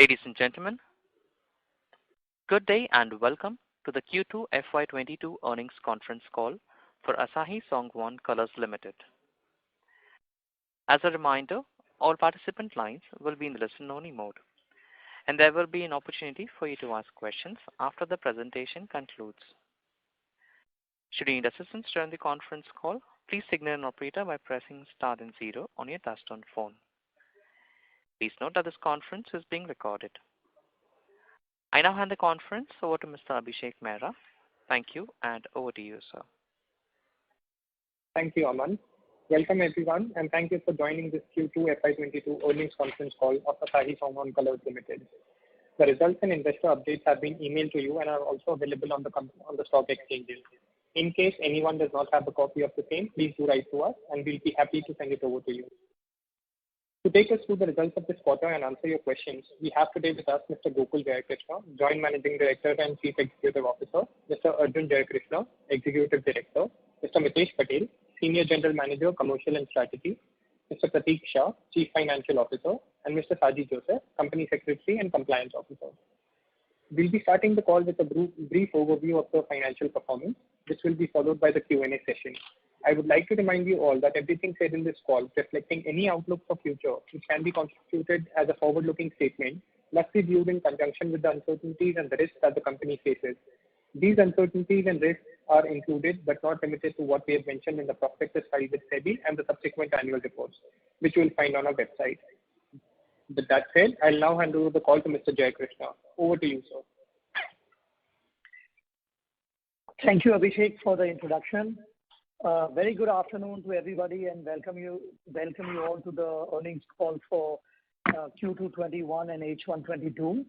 Ladies and gentlemen, good day and welcome to the Q2 FY22 earnings conference call for Asahi Songwon Colors Limited. As a reminder, all participant lines will be in listen-only mode, and there will be an opportunity for you to ask questions after the presentation concludes. Should you need assistance during the conference call, please signal an operator by pressing star and 0 on your touchtone phone. Please note that this conference is being recorded. I now hand the conference over to Mr. Abhishek Mehra. Thank you, and over to you, sir. Thank you, Aman. Welcome everyone, and thank you for joining this Q2 FY22 earnings conference call of Asahi Songwon Colors Limited. The results and investor updates have been emailed to you and are also available on the stock exchanges. In case anyone does not have a copy of the same, please do write to us, and we'll be happy to send it over to you. To take us through the results of this quarter and answer your questions, we have today with us Mr. Gokul Jayakrishna, Joint Managing Director and Chief Executive Officer, Mr. Arjun Jayakrishna, Executive Director, Mr. Mitesh Patel, Senior General Manager, Commercial and Strategy, Mr. Prateek Shah, Chief Financial Officer, and Mr. Saji Joseph, Company Secretary and Compliance Officer. We'll be starting the call with a brief overview of the financial performance, which will be followed by the Q&A session. I would like to remind you all that everything said in this call reflecting any outlook for future, which can be constituted as a forward-looking statement, must be viewed in conjunction with the uncertainties and the risks that the company faces. These uncertainties and risks are included but not limited to what we have mentioned in the prospectus filed with SEBI and the subsequent annual reports, which you will find on our website. With that said, I'll now hand over the call to Mr. Jayakrishna. Over to you, sir. Thank you, Abhishek, for the introduction. Very good afternoon to everybody, and welcome you all to the earnings call for Q2 21 and H1 22.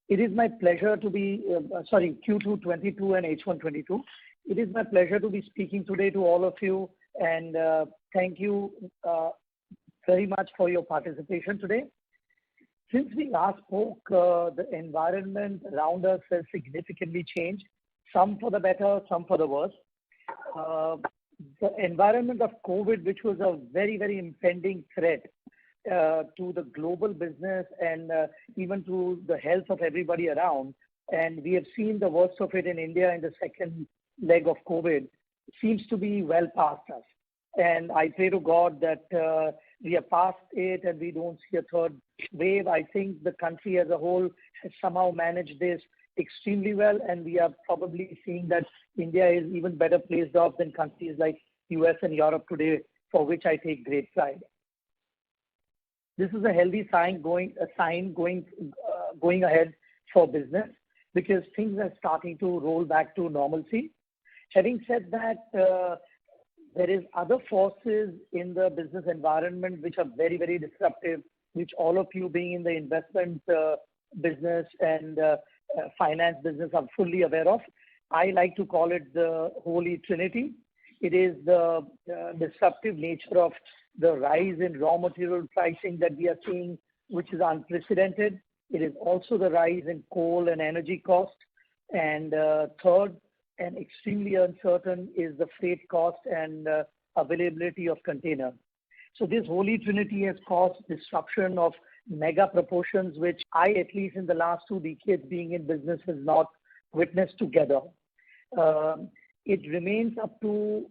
It is my pleasure to be Q2 22 and H1 22. It is my pleasure to be speaking today to all of you, and thank you very much for your participation today. Since we last spoke, the environment around us has significantly changed, some for the better, some for the worse. The environment of COVID, which was a very, very impending threat to the global business and even to the health of everybody around, and we have seen the worst of it in India in the second leg of COVID, seems to be well past us. And I pray to God that we are past it and we don't see a third wave. I think the country as a whole has somehow managed this extremely well, and we are probably seeing that India is even better placed off than countries like US and Europe today, for which I take great pride. This is a healthy sign going ahead for business, because things are starting to roll back to normalcy. Having said that, there is other forces in the business environment which are very, very disruptive, which all of you being in the investment business and finance business are fully aware of. I like to call it the Holy Trinity. It is the disruptive nature of the rise in raw material pricing that we are seeing, which is unprecedented. It is also the rise in coal and energy cost. And third, and extremely uncertain, is the freight cost and availability of container. So this Holy Trinity has caused disruption of mega proportions, which I, at least in the last 2 decades being in business, has not witnessed together. It remains up to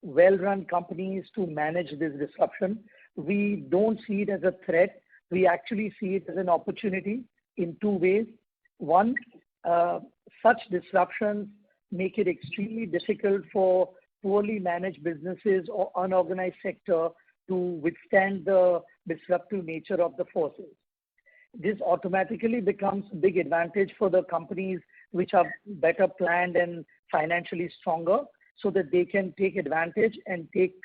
well-run companies to manage this disruption. We don't see it as a threat. We actually see it as an opportunity in 2 ways. One, such disruptions make it extremely difficult for poorly managed businesses or unorganized sector to withstand the disruptive nature of the forces. This automatically becomes a big advantage for the companies which are better planned and financially stronger, so that they can take advantage and take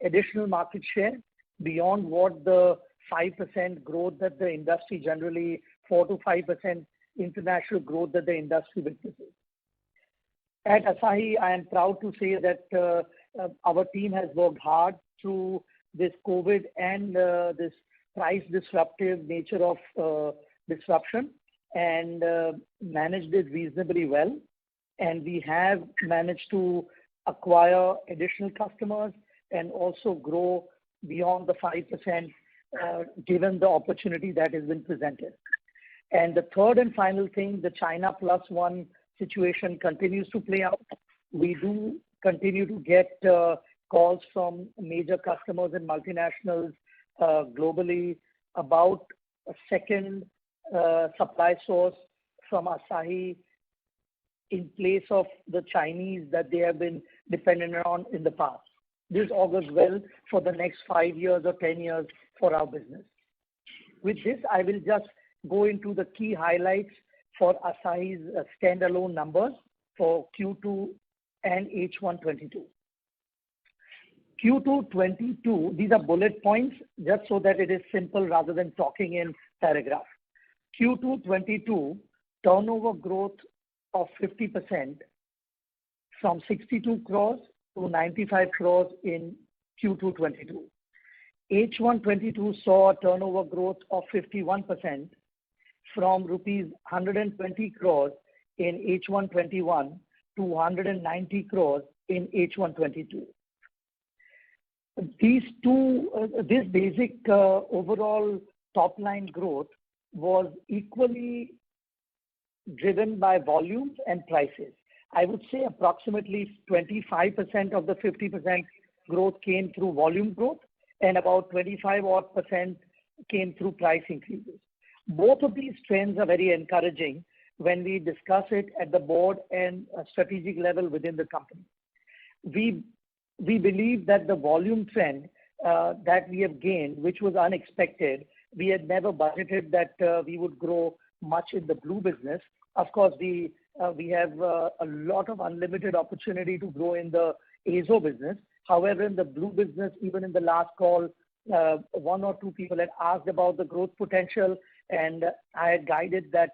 additional market share beyond what the 5% growth that the industry generally, 4 to 5% international growth that the industry witnesses. At Asahi, I am proud to say that our team has worked hard through this COVID and this price disruptive nature of disruption, and managed it reasonably well. And we have managed to acquire additional customers and also grow beyond the 5% given the opportunity that has been presented. And the third and final thing, the China plus one situation continues to play out. We do continue to get calls from major customers and multinationals globally about a second supply source from Asahi in place of the Chinese that they have been dependent on in the past. This augurs well for the next 5 years or 10 years for our business. With this, I will just go into the key highlights for Asahi's standalone numbers for Q2 and H1 22. Q2 22, these are bullet points just so that it is simple rather than talking in paragraph. Q2 22 turnover growth of 50% from 62 crores to 95 crores in Q2 22. H1 22 saw a turnover growth of 51% from rupees 120 crores in H1 21 to 190 crores in H1 22. This basic overall top line growth was equally driven by volumes and prices. I would say approximately 25% of the 50% growth came through volume growth and about 25 odd percent came through price increases. Both of these trends are very encouraging when we discuss it at the board and strategic level within the company. We believe that the volume trend that we have gained, which was unexpected, we had never budgeted that we would grow much in the blue business. Of course, we have a lot of unlimited opportunity to grow in the AZO business. However, in the blue business, even in the last call, one or two people had asked about the growth potential, and I had guided that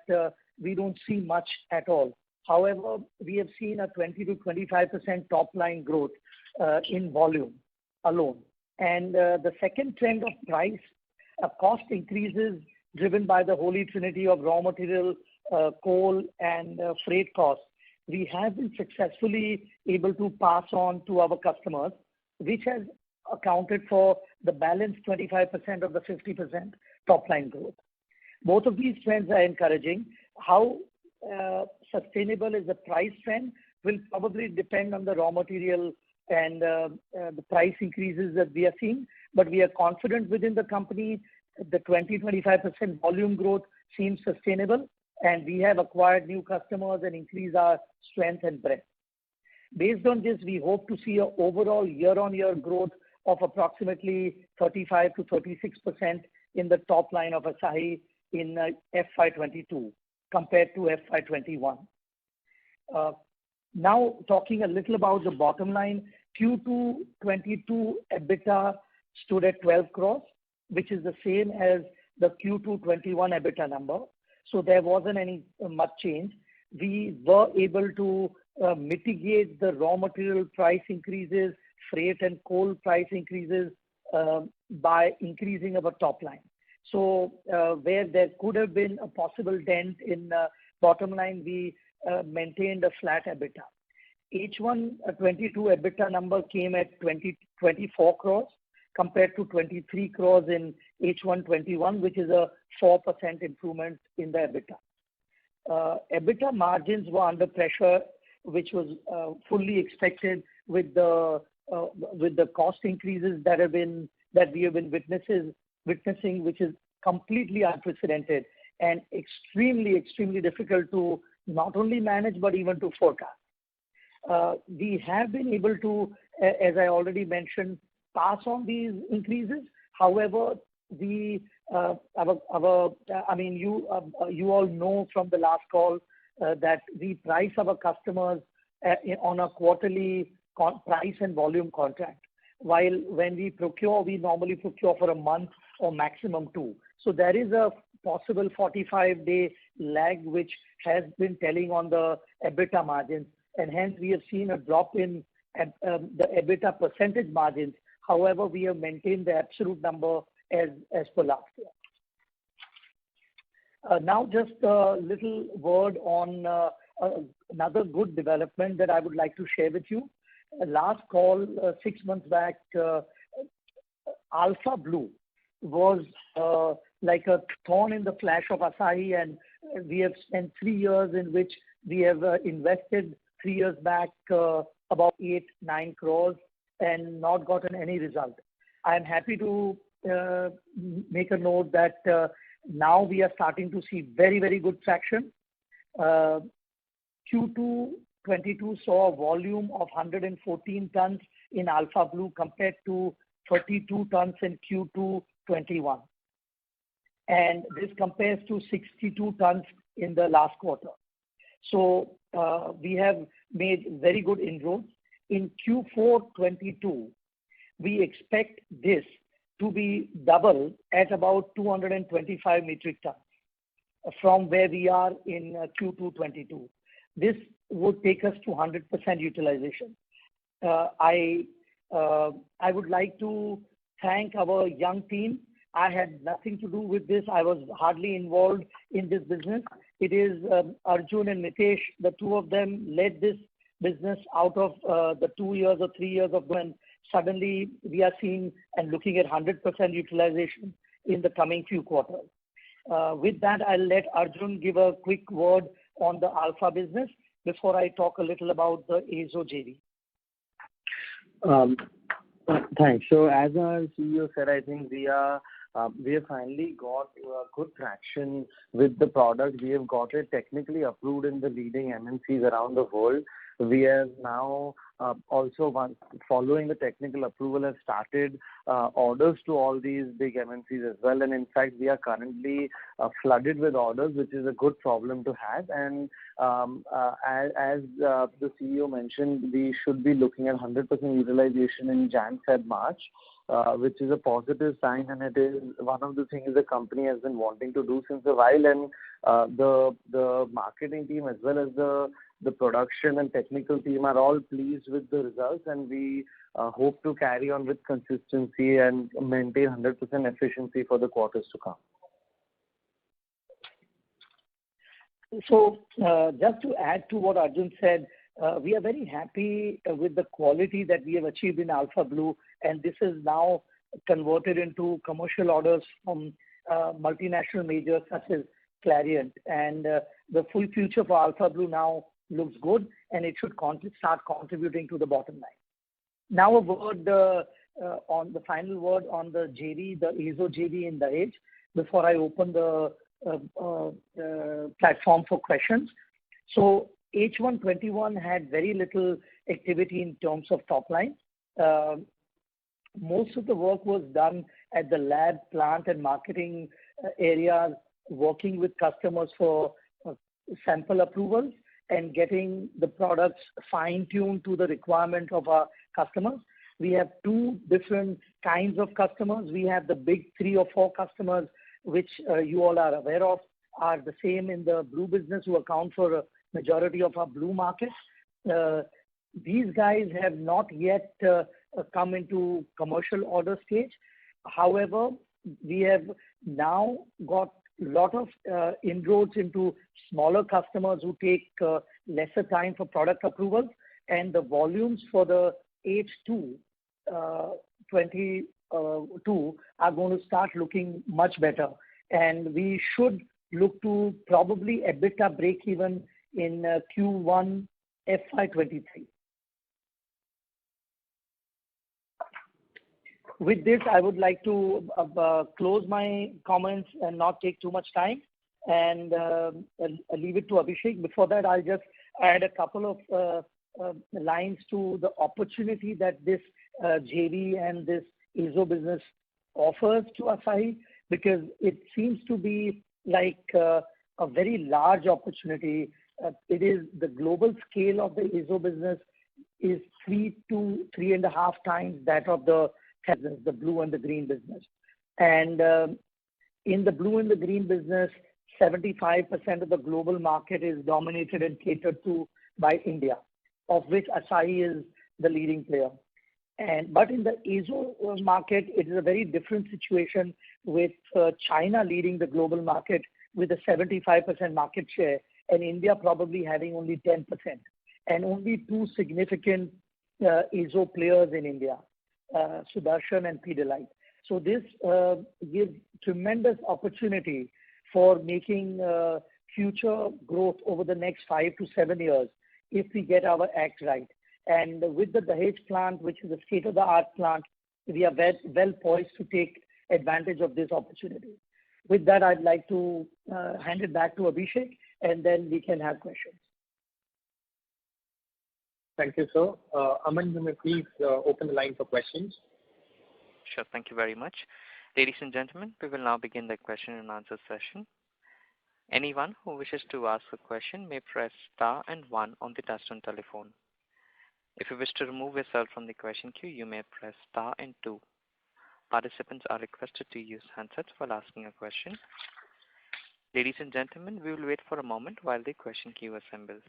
we don't see much at all. However, we have seen a 20 to 25% top line growth in volume alone. And the second trend of price, cost increases driven by the holy trinity of raw material, coal and freight costs. We have been successfully able to pass on to our customers, which has accounted for the balance 25% of the 50% top line growth. Both of these trends are encouraging. How sustainable is the price trend will probably depend on the raw material and the price increases that we are seeing. But we are confident within the company the 20-25% volume growth seems sustainable, and we have acquired new customers and increased our strength and breadth. Based on this, we hope to see an overall year-on-year growth of approximately 35 to 36% in the top line of Asahi in FY22 compared to FY21. Now talking a little about the bottom line, Q2 22 EBITDA stood at 12 crores, which is the same as the Q2 21 EBITDA number. So there wasn't any much change. We were able to mitigate the raw material price increases, freight and coal price increases by increasing our top line. So where there could have been a possible dent in bottom line, we maintained a flat EBITDA. H1 22 EBITDA number came at 24 crores compared to 23 crores in H1 21, which is a 4% improvement in the EBITDA. EBITDA margins were under pressure, which was fully expected with the cost increases that we have been witnessing, which is completely unprecedented and extremely difficult to not only manage but even to forecast. We have been able to, as I already mentioned, pass on these increases. However, you all know from the last call that we price our customers on a quarterly price and volume contract. While when we procure, we normally procure for a month or maximum 2. So there is a possible 45-day lag which has been telling on the EBITDA margins, and hence we have seen a drop in the EBITDA percentage margins. However, we have maintained the absolute number as per last year. Now just a little word on another good development that I would like to share with you. Last call 6 months back, Alpha Blue, was like a thorn in the flesh of Asahi, and we have spent 3 years in which we have invested 3 years back about 8-9 crores and not gotten any result. I am happy to make a note that now we are starting to see very, very good traction. Q2 22 saw a volume of 114 tons in Alpha Blue compared to 32 tons in Q2 21. And this compares to 62 tons in the last quarter. So we have made very good inroads. In Q4 22, we expect this to be double at about 225 metric tons from where we are in Q2 22. This would take us to 100% utilization. I would like to thank our young team. I had nothing to do with this. I was hardly involved in this business. It is Arjun and Mitesh, the two of them led this business out of the 2 years or 3 years of when suddenly we are seeing and looking at 100% utilization in the coming few quarters. With that, I'll let Arjun give a quick word on the Alpha business before I talk a little about the Azo JV. Thanks. So as our CEO said, I think we have finally got good traction with the product. We have got it technically approved in the leading MNCs around the world. We have now also, following the technical approval, have started orders to all these big MNCs as well. And in fact, we are currently flooded with orders, which is a good problem to have. And as the CEO mentioned, we should be looking at 100% utilization in Jan, Feb, March. Which is a positive sign, and it is one of the things the company has been wanting to do since a while. And the marketing team as well as the production and technical team are all pleased with the results, and we hope to carry on with consistency and maintain 100% efficiency for the quarters to come. So just to add to what Arjun said, we are very happy with the quality that we have achieved in Alpha Blue, and this is now converted into commercial orders from multinational majors such as Clariant. And the full future for Alpha Blue now looks good, and it should start contributing to the bottom line. Now a word on the final word on the JV, the Azo JV in Dahej, before I open the platform for questions. So H1 21 had very little activity in terms of top line. Most of the work was done at the lab, plant, and marketing areas, working with customers for sample approvals and getting the products fine-tuned to the requirement of our customers. We have two different kinds of customers. We have the big 3 or 4 customers, which you all are aware of, are the same in the blue business, who account for a majority of our blue markets. These guys have not yet come into commercial order stage. However, we have now got a lot of inroads into smaller customers who take lesser time for product approvals, and the volumes for the H2 22 are going to start looking much better. And we should look to probably EBITDA break even in Q1 FY23. With this, I would like to close my comments and not take too much time, and leave it to Abhishek. Before that, I'll just add a couple of lines to the opportunity that this JV and this Azo business offers to Asahi, because it seems to be like a very large opportunity. It is the global scale of the Azo business is 3 to 3.5 times that of the blue and the green business. And in the blue and the green business, 75% of the global market is dominated and catered to by India, of which Asahi is the leading player. But in the Azo market, it is a very different situation, with China leading the global market with a 75% market share, and India probably having only 10%, and only 2 significant Azo players in India, Sudarshan and Pidilite. So this gives tremendous opportunity for making future growth over the next 5 to 7 years if we get our act right. And with the Dahej plant, which is a state-of-the-art plant, we are well poised to take advantage of this opportunity. With that, I'd like to hand it back to Abhishek, and then we can have questions. Thank you, sir. Aman, you may please open the line for questions. Sure. Thank you very much. Ladies and gentlemen, we will now begin the question and answer session. Anyone who wishes to ask a question may press star and one on the touchtone telephone. If you wish to remove yourself from the question queue, you may press star and two. Participants are requested to use handsets while asking a question. Ladies and gentlemen, we will wait for a moment while the question queue assembles.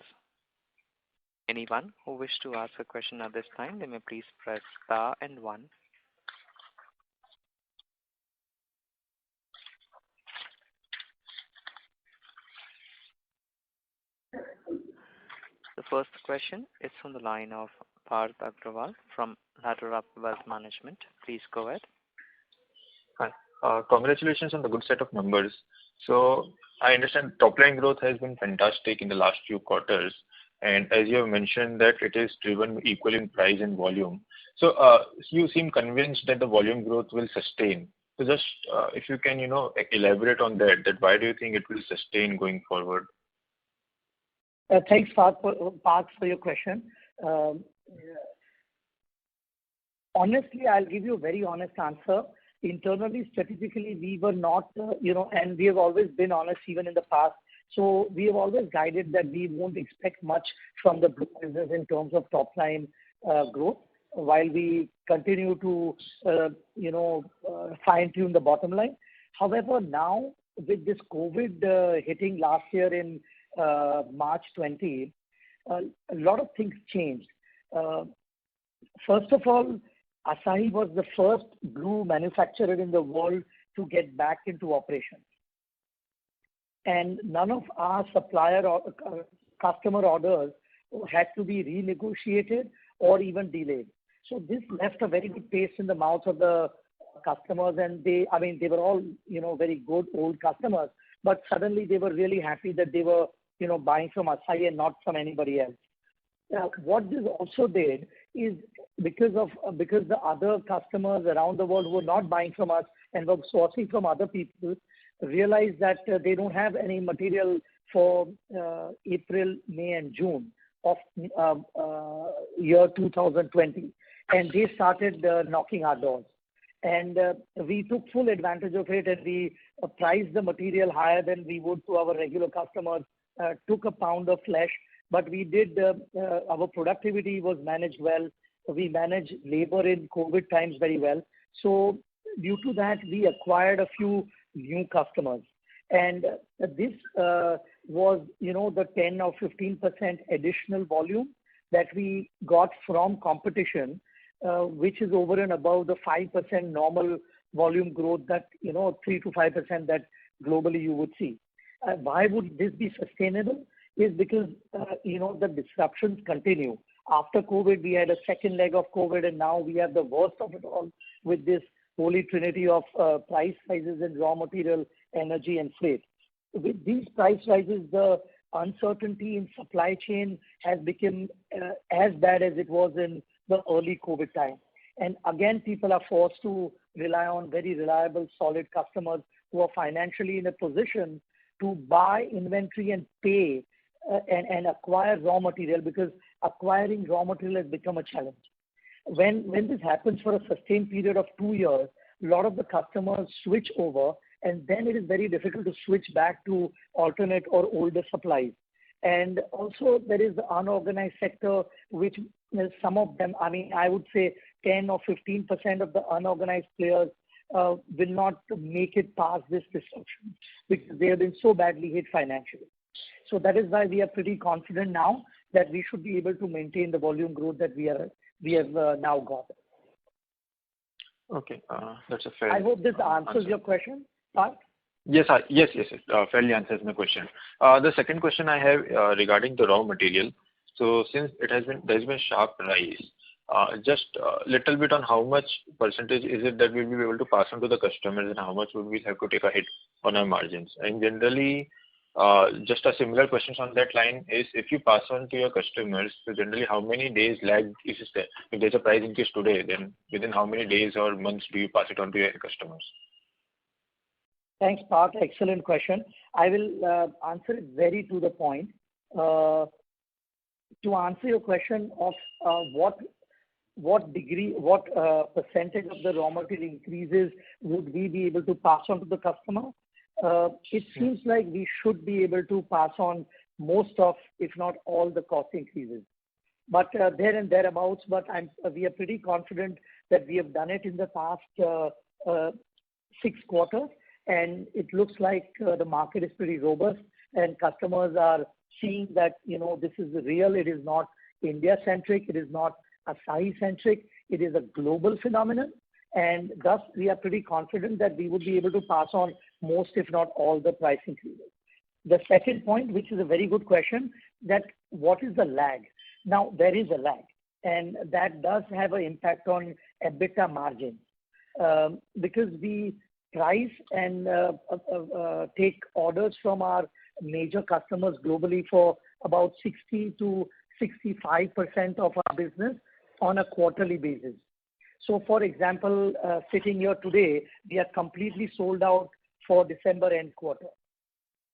Anyone who wishes to ask a question at this time, they may please press star and one. The first question is from the line of Parth Agrawal from Ladderup Wealth Management. Please go ahead. Hi. Congratulations on the good set of numbers. So I understand top line growth has been fantastic in the last few quarters, and as you have mentioned that it is driven equally in price and volume. So you seem convinced that the volume growth will sustain. So just if you can, elaborate on that why do you think it will sustain going forward? Thanks, Parth, for your question. Honestly, I'll give you a very honest answer. Internally, strategically, we were not, and we have always been honest even in the past. So we have always guided that we won't expect much from the business in terms of top line growth, while we continue to, fine tune the bottom line. However, now with this COVID hitting last year in March 20, a lot of things changed. First of all, Asahi was the first glue manufacturer in the world to get back into operation. And none of our supplier or customer orders had to be renegotiated or even delayed. So this left a very good taste in the mouth of the customers, and they were all, very good old customers, but suddenly they were really happy that they were, buying from Asahi and not from anybody else. What this also did is because the other customers around the world who were not buying from us and were sourcing from other people realized that they don't have any material for April, May, and June of year 2020, and they started knocking our doors. And we took full advantage of it, and we priced the material higher than we would to our regular customers, took a pound of flesh, but we did, our productivity was managed well. We managed labor in COVID times very well. So due to that, we acquired a few new customers. And this was, the 10 or 15% additional volume that we got from competition, which is over and above the 5% normal volume growth that, 3 to 5% that globally you would see. Why would this be sustainable? Is because, the disruptions continue. After COVID, we had a second leg of COVID, and now we have the worst of it all with this holy trinity of price rises in raw material, energy, and freight. With these price rises, the uncertainty in supply chain has become as bad as it was in the early COVID time. And again, people are forced to rely on very reliable, solid customers who are financially in a position to buy inventory and pay and acquire raw material, because acquiring raw material has become a challenge. When this happens for a sustained period of 2 years, a lot of the customers switch over, and then it is very difficult to switch back to alternate or older supplies. And also there is the unorganized sector, which some of them, I would say 10 or 15% of the unorganized players will not make it past this disruption because they have been so badly hit financially. So that is why we are pretty confident now that we should be able to maintain the volume growth that we have now got. Okay, that's a fair. I hope this answers your question, Parth. Yes, yes. Fairly answers my question. The second question I have regarding the raw material. So since there's been sharp rise, Just a little bit on how much percentage is it that we'll be able to pass on to the customers, and how much would we have to take a hit on our margins? And generally, just a similar question on that line is, if you pass on to your customers, so generally how many days lag is there? If there's a price increase today, then within how many days or months do you pass it on to your customers? Thanks, Parth. Excellent question. I will answer it very to the point. To answer your question of what degree, what percentage of the raw material increases would we be able to pass on to the customer? It seems like we should be able to pass on most of, if not all, the cost increases. But there and thereabouts, but we are pretty confident that we have done it in the past 6 quarters, and it looks like the market is pretty robust, and customers are seeing that, this is real. It is not India-centric. It is not Asahi-centric. It is a global phenomenon. And thus, we are pretty confident that we would be able to pass on most, if not all, the price increases. The second point, which is a very good question, that what is the lag? Now, there is a lag, and that does have an impact on EBITDA margin, because we price and take orders from our major customers globally for about 60 to 65% of our business on a quarterly basis. So, for example, sitting here today, we are completely sold out for December end quarter.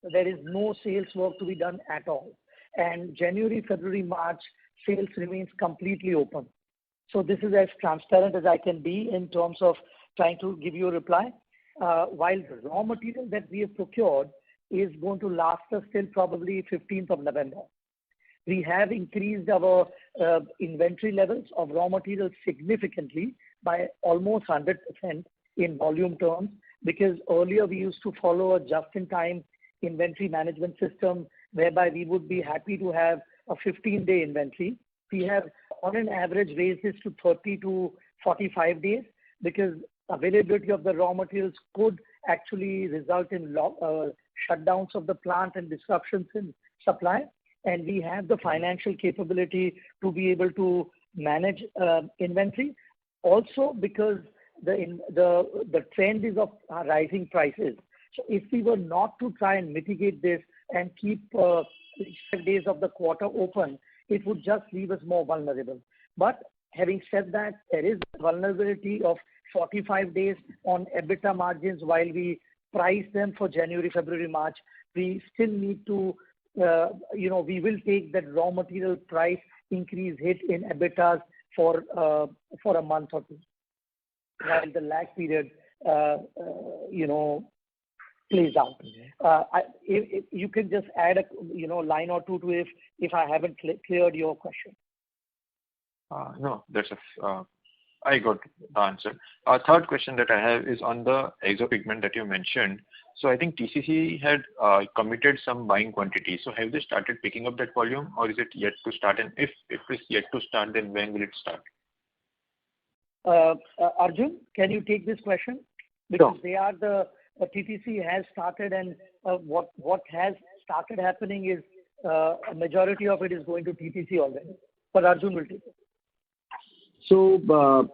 There is no sales work to be done at all. And January, February, March, sales remains completely open. So this is as transparent as I can be in terms of trying to give you a reply. While the raw material that we have procured is going to last us till probably 15th of November. We have increased our inventory levels of raw materials significantly by almost 100% in volume terms, because earlier we used to follow a just-in-time inventory management system whereby we would be happy to have a 15-day inventory. We have on an average raised this to 30 to 45 days, because availability of the raw materials could actually result in shutdowns of the plant and disruptions in supply. And we have the financial capability to be able to manage inventory. Also, because the trend is of rising prices. So if we were not to try and mitigate this and keep 5 days of the quarter open, it would just leave us more vulnerable. But having said that, there is vulnerability of 45 days on EBITDA margins while we price them for January, February, March. We still need to, we will take that raw material price increase hit in EBITDAs for a month or two, while the lag period, plays out. If you can just add a line or two to if I haven't cleared your question. No, I got the answer. Third question that I have is on the exopigment that you mentioned. So I think TCC had committed some buying quantity. So have they started picking up that volume, or is it yet to start? And if it's yet to start, then when will it start? Arjun, can you take this question? Because they are the TTC has started, and what has started happening is a majority of it is going to TTC already. But Arjun will take it. So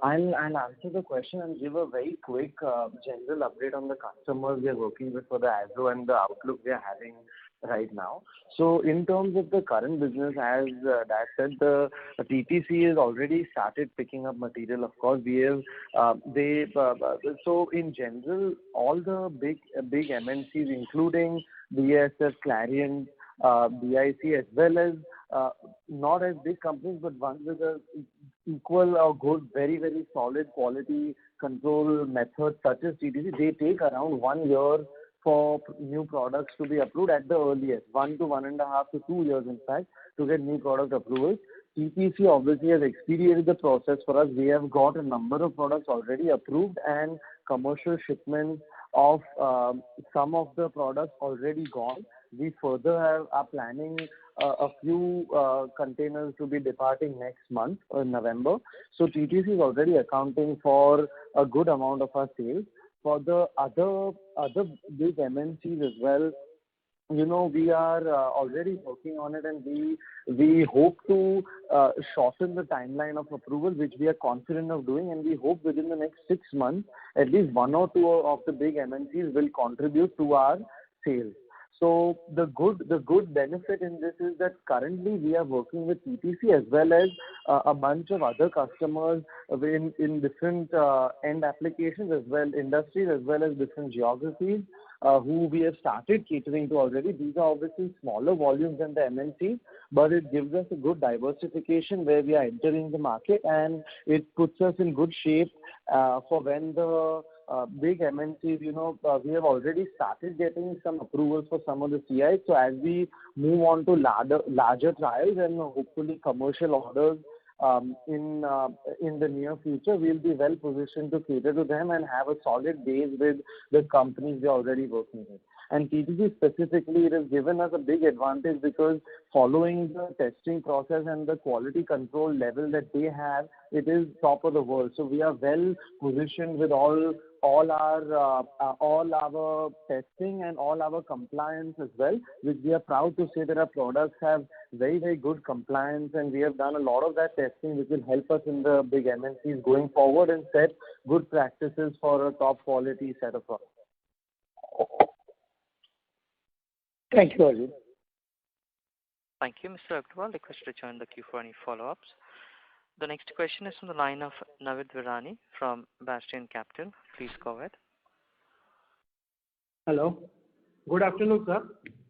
I'll answer the question and give a very quick general update on the customers we are working with for the agro and the outlook we are having right now. So in terms of the current business, as Dad said, the TTC has already started picking up material. Of course, we have so in general, all the big MNCs, including BASF, Clariant, BIC, as well as not as big companies, but ones with a equal or good, very, very solid quality control methods such as TTC, they take around 1 year for new products to be approved at the earliest, 1 to 1.5 to 2 years, in fact, to get new product approvals. TTC obviously has expedited the process for us. We have got a number of products already approved and commercial shipments of some of the products already gone. We further are planning a few containers to be departing next month in November. So TTC is already accounting for a good amount of our sales. For the other big MNCs as well, we are already working on it, and we hope to shorten the timeline of approval, which we are confident of doing, and we hope within the next 6 months, at least one or two of the big MNCs will contribute to our sales. So the good benefit in this is that currently we are working with PTC as well as a bunch of other customers in different end applications as well, industries as well as different geographies, who we have started catering to already. These are obviously smaller volumes than the MNCs, but it gives us a good diversification where we are entering the market, and it puts us in good shape for when the big MNCs, we have already started getting some approvals for some of the CIs. So as we move on to larger trials and hopefully commercial orders in the near future, we'll be well positioned to cater to them and have a solid base with the companies we're already working with. And TTC specifically, it has given us a big advantage because following the testing process and the quality control level that they have, it is top of the world. So we are well positioned with all our testing and all our compliance as well, which we are proud to say that our products have very, very good compliance, and we have done a lot of that testing, which will help us in the big MNCs going forward and set good practices for a top quality set of products. Thank you, Arjun. Thank you, Mr. Agarwal. Request to join the queue for any follow-ups. The next question is from the line of Navid Virani from Bastion Capital. Please go ahead. Hello. Good afternoon, sir,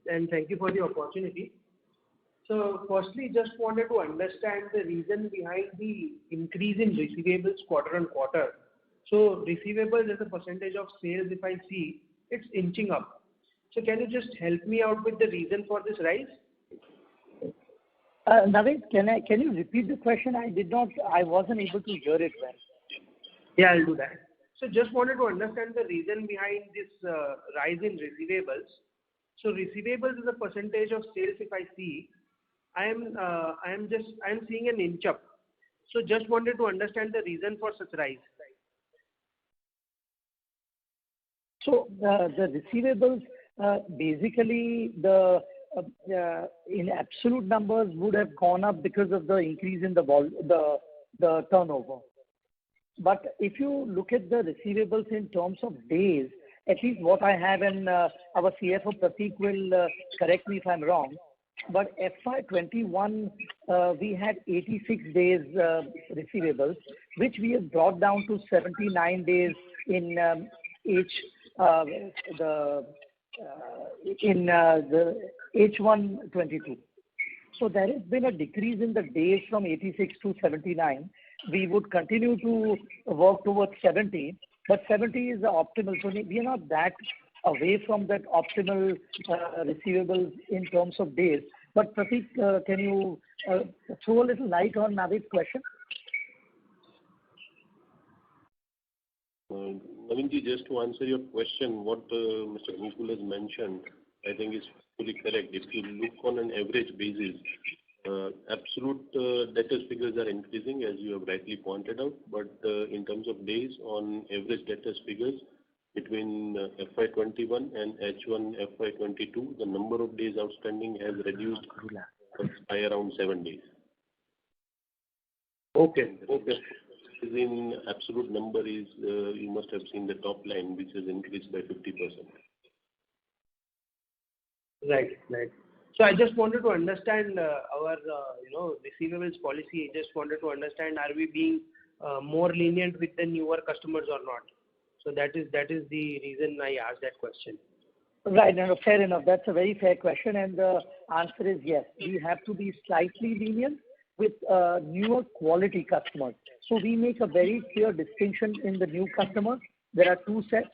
and thank you for the opportunity. So firstly, just wanted to understand the reason behind the increase in receivables quarter on quarter. So receivables as a percentage of sales, if I see, it's inching up. So can you just help me out with the reason for this rise? Navid, can you repeat the question? I wasn't able to hear it well. Yeah, I'll do that. So just wanted to understand the reason behind this rise in receivables. So receivables as a percentage of sales, if I see, I am seeing an inch up. So just wanted to understand the reason for such rise. So the receivables, basically in absolute numbers would have gone up because of the increase in the turnover. But if you look at the receivables in terms of days, at least what I have, and our CFO Prateek will correct me if I'm wrong, but FY21 we had 86 days receivables, which we have brought down to 79 days in the H1 22. So there has been a decrease in the days from 86 to 79. We would continue to work towards 70, but 70 is the optimal. So we are not that away from that optimal receivables in terms of days. But Prateek, can you throw a little light on Navid's question? Navinji, just to answer your question, what Mr. Mukul has mentioned, I think is fully correct. If you look on an average basis, absolute debtors figures are increasing, as you have rightly pointed out, but in terms of days, on average debtors figures between FY21 and H1 FY22, the number of days outstanding has reduced by around 7 days. Okay. In absolute number is, you must have seen the top line, which has increased by 50%. Right. So I just wanted to understand our receivables policy. I just wanted to understand, are we being more lenient with the newer customers or not? So that is the reason I asked that question. Right. No, fair enough. That's a very fair question, and the answer is yes. We have to be slightly lenient with newer quality customers. So we make a very clear distinction in the new customers. There are two sets: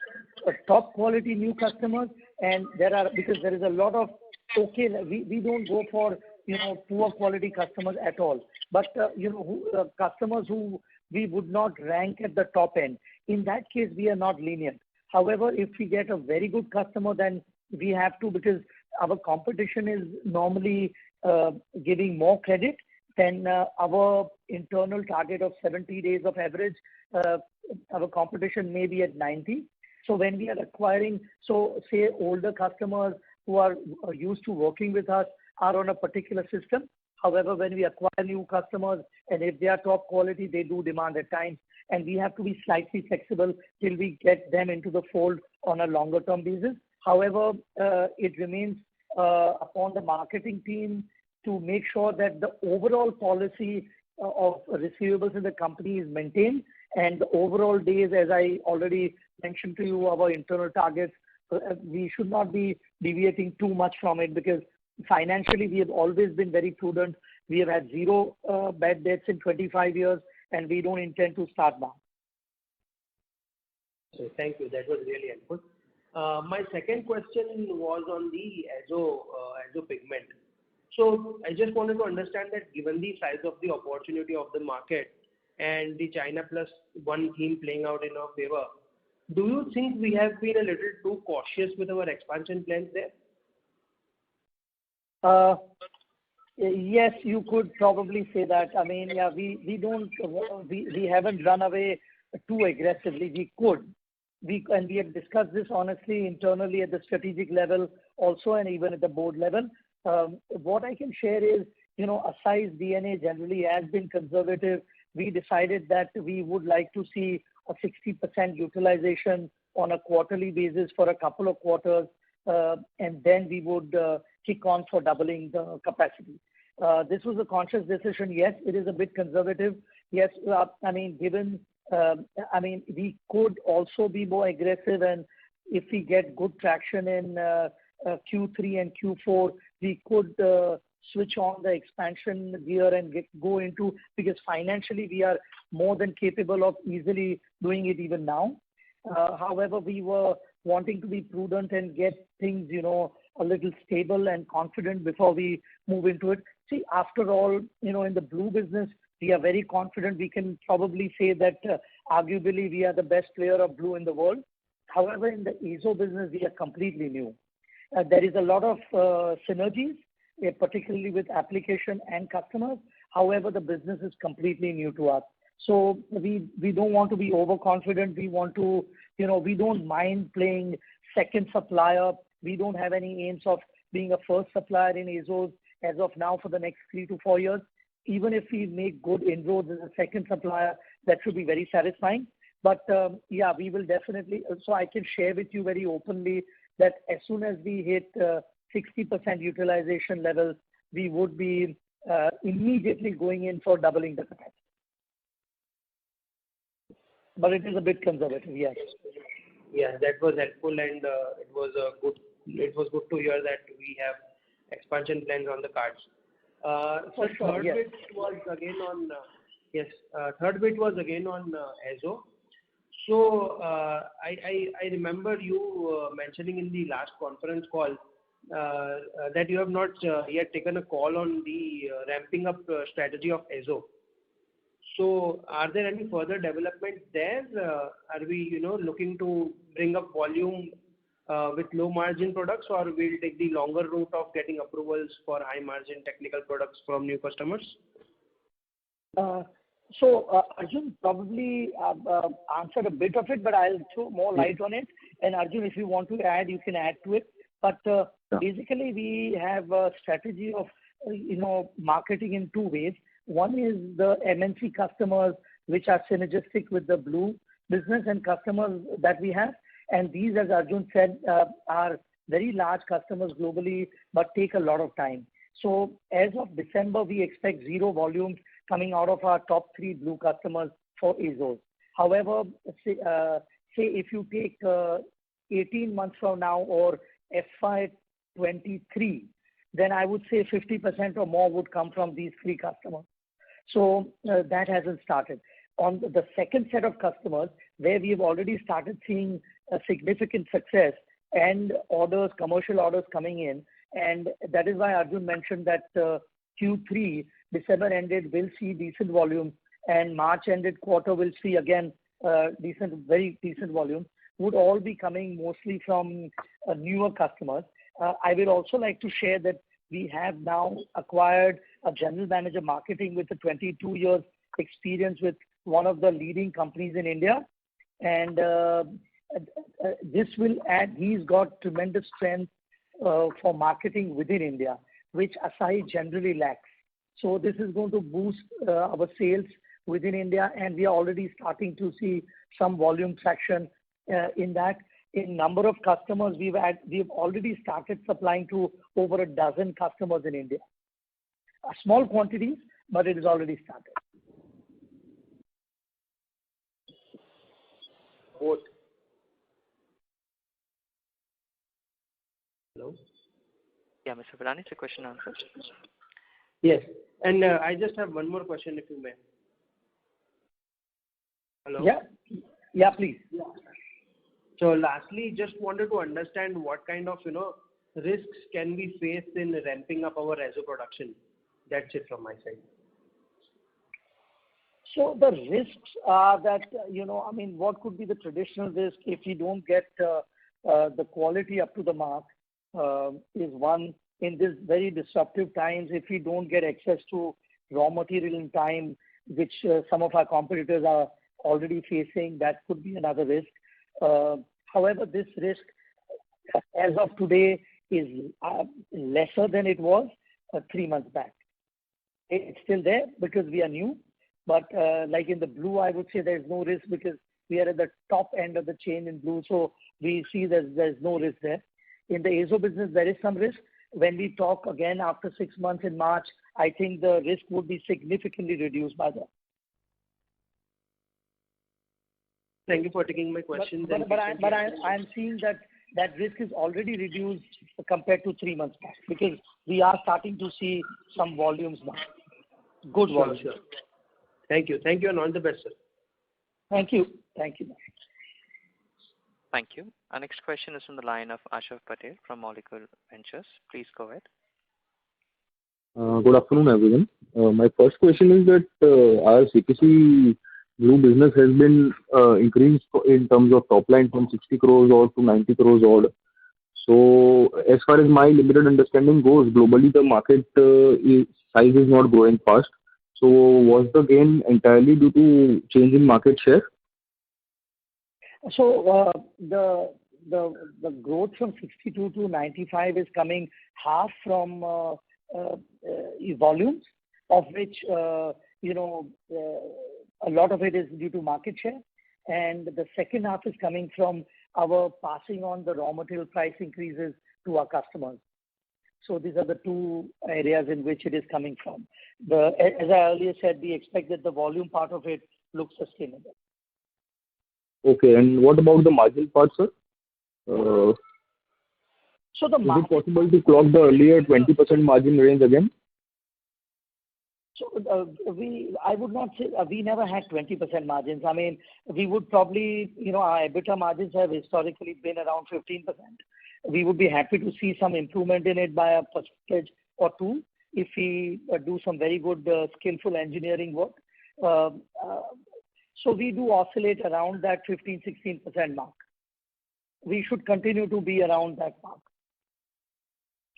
top quality new customers, and because there is a lot of we don't go for poor quality customers at all. But customers who we would not rank at the top end. In that case, we are not lenient. However, if we get a very good customer, then we have to, because our competition is normally giving more credit than our internal target of 70 days of average. Our competition may be at 90. So when we are acquiring, say older customers who are used to working with us are on a particular system. However, when we acquire new customers and if they are top quality, they do demand at times, and we have to be slightly flexible till we get them into the fold on a longer term basis. However, it remains upon the marketing team to make sure that the overall policy of receivables in the company is maintained, and the overall days, as I already mentioned to you, our internal targets, we should not be deviating too much from it, because financially we have always been very prudent. We have had zero bad debts in 25 years, and we don't intend to start now. So thank you. That was really helpful. My second question was on the azo pigment. So I just wanted to understand that given the size of the opportunity of the market and the China Plus One theme playing out in our favor, do you think we have been a little too cautious with our expansion plans there? Yes, you could probably say that. I mean, yeah, we haven't run away too aggressively. We could. And we have discussed this honestly internally at the strategic level also, and even at the board level. What I can share is, Asahi's DNA generally has been conservative. We decided that we would like to see a 60% utilization on a quarterly basis for a couple of quarters, and then we would kick on for doubling the capacity. This was a conscious decision. Yes, it is a bit conservative. Yes, we could also be more aggressive, and if we get good traction in Q3 and Q4, we could switch on the expansion gear and go into, because financially we are more than capable of easily doing it even now. However, we were wanting to be prudent and get things, a little stable and confident before we move into it. See, after all, in the blue business, we are very confident. We can probably say that arguably we are the best player of blue in the world. However, in the azo business, we are completely new. There is a lot of synergies, particularly with application and customers. However, the business is completely new to us. So we don't want to be overconfident. We want to, we don't mind playing second supplier. We don't have any aims of being a first supplier in azos as of now for the next 3 to 4 years. Even if we make good inroads as a second supplier, that should be very satisfying. But yeah, we will definitely, so I can share with you very openly that as soon as we hit 60% utilization levels, we would be immediately going in for doubling the capacity. But it is a bit conservative, yes. Yeah, that was helpful, and it was good to hear that we have expansion plans on the cards. So third bit was again on azo. So I remember you mentioning in the last conference call that you have not yet taken a call on the ramping up strategy of azo. So are there any further developments there? Are we looking to bring up volume with low margin products, or we'll take the longer route of getting approvals for high margin technical products from new customers? So Arjun probably answered a bit of it, but I'll throw more light on it. And Arjun, if you want to add, you can add to it. But basically, we have a strategy of marketing in two ways. One is the MNC customers, which are synergistic with the blue business and customers that we have. And these, as Arjun said, are very large customers globally, but take a lot of time. So as of December, we expect zero volumes coming out of our top 3 blue customers for azos. However, say if you take 18 months from now or FY23, then I would say 50% or more would come from these 3 customers. So that hasn't started. On the second set of customers, where we have already started seeing a significant success and orders, commercial orders coming in, and that is why Arjun mentioned that Q3, December ended, will see decent volume, and March ended quarter will see again very decent volume, would all be coming mostly from newer customers. I will also like to share that we have now acquired a general manager marketing with a 22 years experience with one of the leading companies in India. And this will add, he's got tremendous strength for marketing within India, which Asahi generally lacks. So this is going to boost our sales within India, and we are already starting to see some volume traction in that. In number of customers, we've already started supplying to over a dozen customers in India. Small quantities, but it is already started. Both. Hello? Yeah, Mr. Villani, is your question answered? Yes. And I just have one more question, if you may. Hello? Yeah, please. So lastly, just wanted to understand what kind of, risks can we face in ramping up our Azo production. That's it from my side. So the risks are that, what could be the traditional risk if we don't get the quality up to the mark is one. In this very disruptive times, if we don't get access to raw material in time, which some of our competitors are already facing, that could be another risk. However, this risk, as of today, is lesser than it was 3 months back. It's still there because we are new, but like in the blue, I would say there's no risk because we are at the top end of the chain in blue, so we see there's no risk there. In the Azo business, there is some risk. When we talk again after 6 months in March, I think the risk would be significantly reduced by that. Thank you for taking my question. But I'm seeing that risk is already reduced compared to 3 months back because we are starting to see some volumes now. Good volumes. Sure. Thank you. Thank you and all the best, sir. Thank you. Thank you. Our next question is from the line of Ashav Patel from Molecule Ventures. Please go ahead. Good afternoon, everyone. My first question is that our CPC blue business has been increased in terms of top line from 60 crores odd to 90 crores odd. So as far as my limited understanding goes, globally the market size is not growing fast. So was the gain entirely due to change in market share? So the growth from 62 to 95 is coming half from volumes, of which a lot of it is due to market share, and the second half is coming from our passing on the raw material price increases to our customers. So these are the two areas in which it is coming from. As I earlier said, we expect that the volume part of it looks sustainable. Okay, and what about the margin part, sir? So the is it possible to clock the earlier 20% margin range again? So I would not say we never had 20% margins. I mean, we would probably, our EBITDA margins have historically been around 15%. We would be happy to see some improvement in it by a percentage or two if we do some very good skillful engineering work. So we do oscillate around that 15-16% mark. We should continue to be around that mark.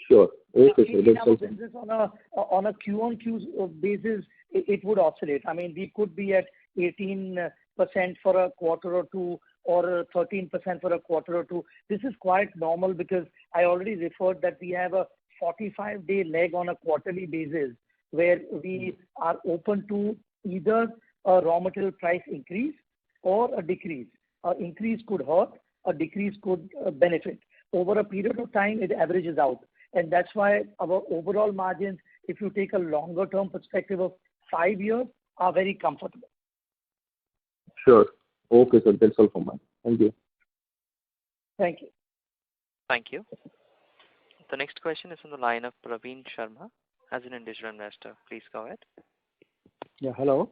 Sure. Okay, sir. In our business on a Q-on-Q basis, it would oscillate. I mean, we could be at 18% for a quarter or two, or 13% for a quarter or two. This is quite normal because I already referred that we have a 45-day lag on a quarterly basis where we are open to either a raw material price increase or a decrease. An increase could hurt, a decrease could benefit. Over a period of time, it averages out. And that's why our overall margins, if you take a longer term perspective of 5 years, are very comfortable. Sure. Okay, sir. That's all from me. Thank you. Thank you. Thank you. The next question is on the line of Praveen Sharma as an individual investor. Please go ahead. Yeah, hello.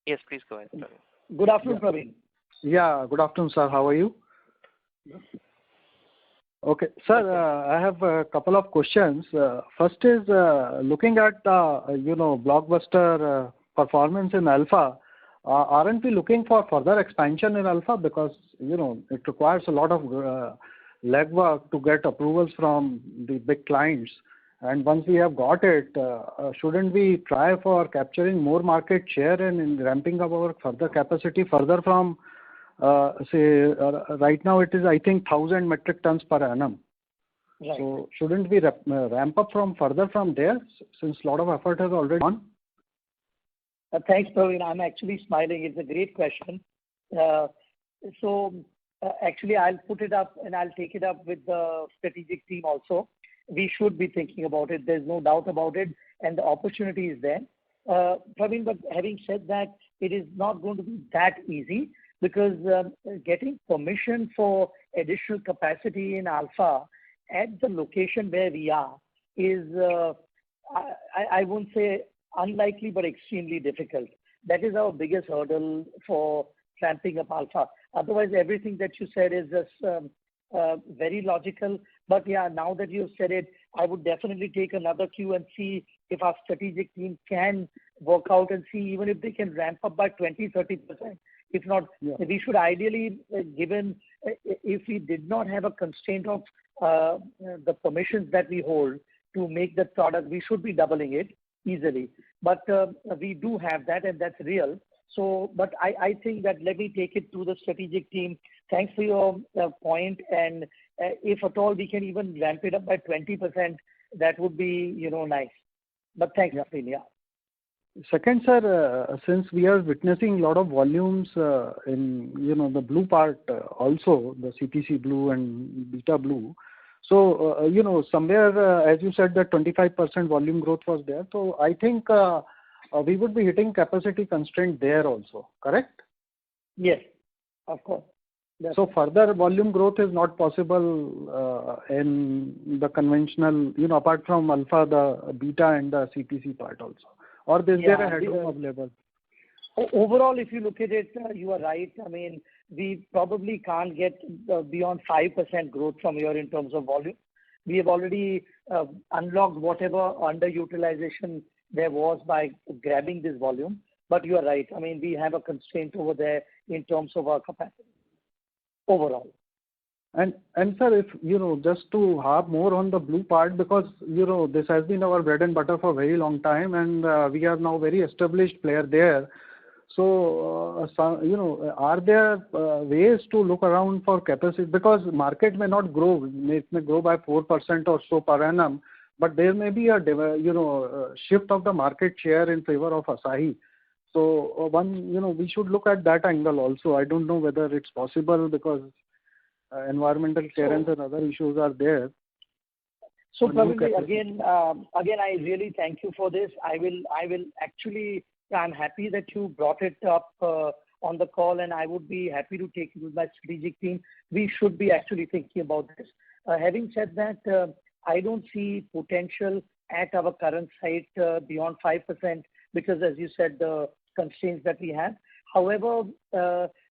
Yes, please go ahead, Praveen. Good afternoon, Praveen. Yeah, good afternoon, sir. How are you? Okay, sir, I have a couple of questions. First is looking at, blockbuster performance in Alpha. Aren't we looking for further expansion in Alpha? Because, it requires a lot of legwork to get approvals from the big clients. And once we have got it, shouldn't we try for capturing more market share and in ramping up our further capacity further from, right now it is, I think, 1,000 metric tons per annum. Right. So shouldn't we ramp up from further from there since a lot of effort has already gone? Thanks, Praveen. I'm actually smiling. It's a great question. Actually, I'll put it up and I'll take it up with the strategic team also. We should be thinking about it. There's no doubt about it, and the opportunity is there. Praveen, but having said that, it is not going to be that easy because getting permission for additional capacity in Alpha at the location where we are is, I won't say unlikely, but extremely difficult. That is our biggest hurdle for ramping up Alpha. Otherwise, everything that you said is just very logical. But yeah, now that you've said it, I would definitely take another cue and see if our strategic team can work out and see even if they can ramp up by 20-30%. If not, we should ideally, given if we did not have a constraint of the permissions that we hold to make the product, we should be doubling it easily. But we do have that, and that's real. So, but I think that let me take it to the strategic team. Thanks for your point. And if at all we can even ramp it up by 20%, that would be, nice. But thanks, Priya. Second, sir, since we are witnessing a lot of volumes in, the blue part also, the CTC blue and beta blue. So, somewhere, as you said, that 25% volume growth was there. So I think we would be hitting capacity constraint there also, correct? Yes, of course. So further volume growth is not possible in the conventional, apart from Alpha, the beta and the CTC part also. Or is there a headroom available? Overall, if you look at it, you are right. I mean, we probably can't get beyond 5% growth from here in terms of volume. We have already unlocked whatever underutilization there was by grabbing this volume. But you are right. I mean, we have a constraint over there in terms of our capacity overall. And sir, if, just to harp more on the blue part, because, this has been our bread and butter for a very long time, and we are now very established player there. So, are there ways to look around for capacity? Because market may not grow, it may grow by 4% or so per annum, but there may be a, shift of the market share in favor of Asahi. So, we should look at that angle also. I don't know whether it's possible because environmental clearance and other issues are there. So probably again, I really thank you for this. I will actually, I'm happy that you brought it up on the call, and I would be happy to take it with my strategic team. We should be actually thinking about this. Having said that, I don't see potential at our current site beyond 5% because, as you said, the constraints that we have. However,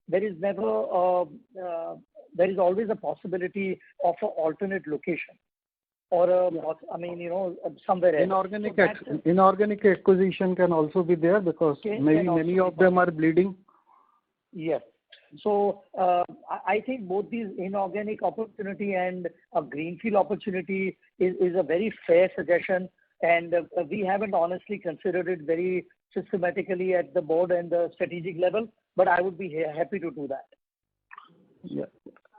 there is always a possibility of an alternate location or somewhere else. Inorganic acquisition can also be there because many of them are bleeding. Yes. So I think both these inorganic opportunity and a greenfield opportunity is a very fair suggestion, and we haven't honestly considered it very systematically at the board and the strategic level, but I would be happy to do that. Yeah.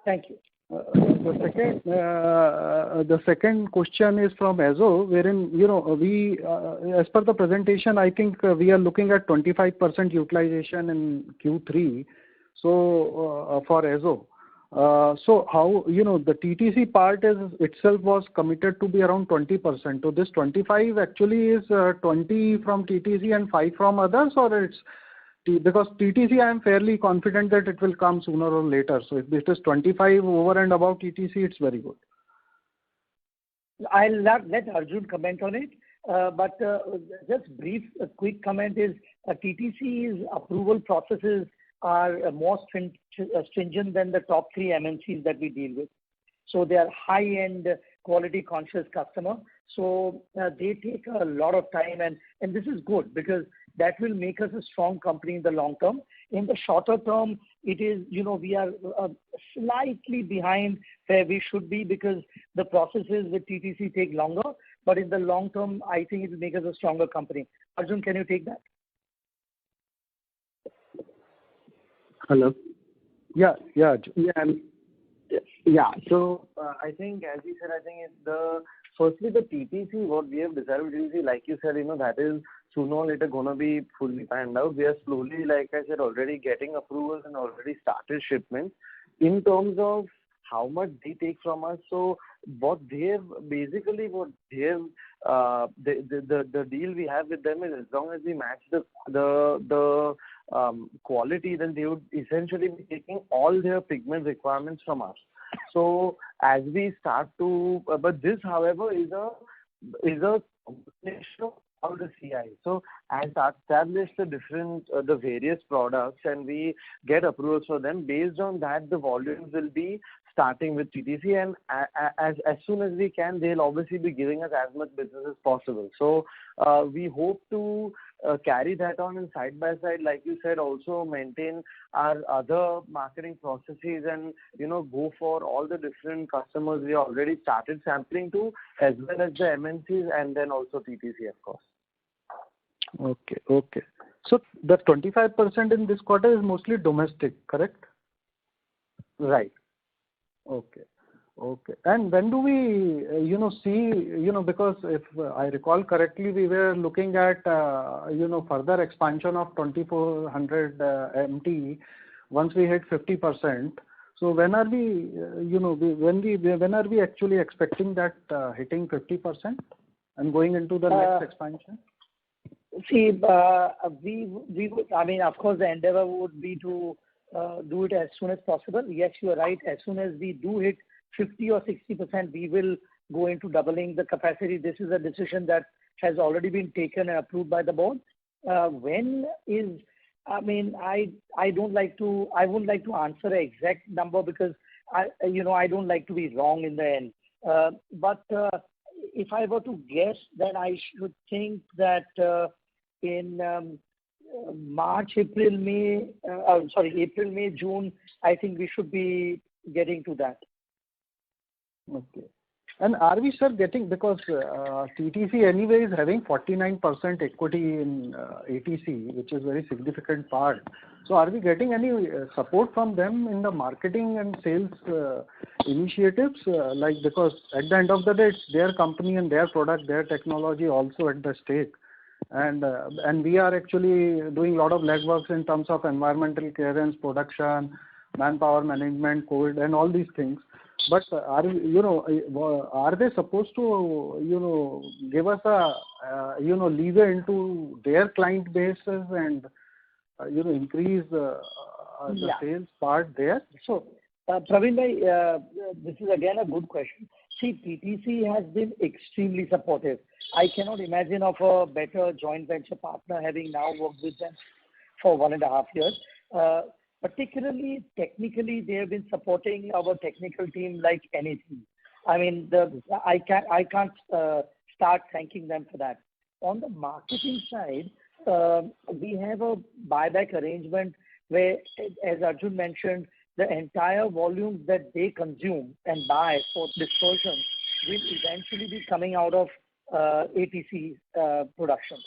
Thank you. The second question is from Azo, wherein, we, as per the presentation, I think we are looking at 25% utilization in Q3. So, for Azo. So how, the TTC part itself was committed to be around 20%. So this 25 actually is 20 from TTC and 5 from others, or it's because TTC I am fairly confident that it will come sooner or later. So if it is 25 over and above TTC, it's very good. I'll let Arjun comment on it. But just a quick comment is TTC's approval processes are more stringent than the top 3 MNCs that we deal with. So they are high-end, quality-conscious customer. So they take a lot of time, and this is good because that will make us a strong company in the long term. In the shorter term, it is, we are slightly behind where we should be because the processes with TTC take longer. But in the long term, I think it will make us a stronger company. Arjun, can you take that? Hello. Yeah. Yeah. So I think, as you said, I think firstly the TTC, what we have decided TTC, like you said, that is sooner or later gonna be fully panned out. We are slowly, like I said, already getting approvals and already started shipments. In terms of how much they take from us, so what they have basically, the deal we have with them is, as long as we match the quality, then they would essentially be taking all their pigment requirements from us. So as we start to, but this, however, is a combination of all the CI. So as establish the various products, and we get approvals for them, based on that, the volumes will be starting with TTC, and as soon as we can, they'll obviously be giving us as much business as possible. So we hope to carry that on, and side by side, like you said, also maintain our other marketing processes, and go for all the different customers we already started sampling to, as well as the MNCs, and then also TTC, of course. Okay. So the 25% in this quarter is mostly domestic, correct? Right. Okay. And when do we, see, because if I recall correctly, we were looking at, further expansion of 2400 MT once we hit 50%. So when are we, when are we actually expecting that hitting 50% and going into the next expansion? See, we would, I mean, of course, the endeavor would be to do it as soon as possible. Yes, you are right. As soon as we do hit 50 or 60%, we will go into doubling the capacity. This is a decision that has already been taken and approved by the board. When is, I mean, I wouldn't like to answer an exact number, because I don't like to be wrong in the end. But if I were to guess, then I should think that in March, April, May, June, I think we should be getting to that. Okay. And are we, sir, getting, because TTC anyway is having 49% equity in ATC, which is very significant part. So are we getting any support from them in the marketing and sales initiatives? Because at the end of the day, it's their company and their product, their technology also at the stake. And we are actually doing a lot of legworks in terms of environmental clearance, production, manpower management, COVID, and all these things. But are they supposed to give us a leeway into their client bases and increase the sales part there? So Praveen bhai, this is again a good question. See, TTC has been extremely supportive. I cannot imagine of a better joint venture partner, having now worked with them for 1.5 years. Particularly technically, they have been supporting our technical team like anything. I mean, I can't start thanking them for that. On the marketing side, we have a buyback arrangement where, as Arjun mentioned, the entire volume that they consume and buy for dispersion will eventually be coming out of ATC production.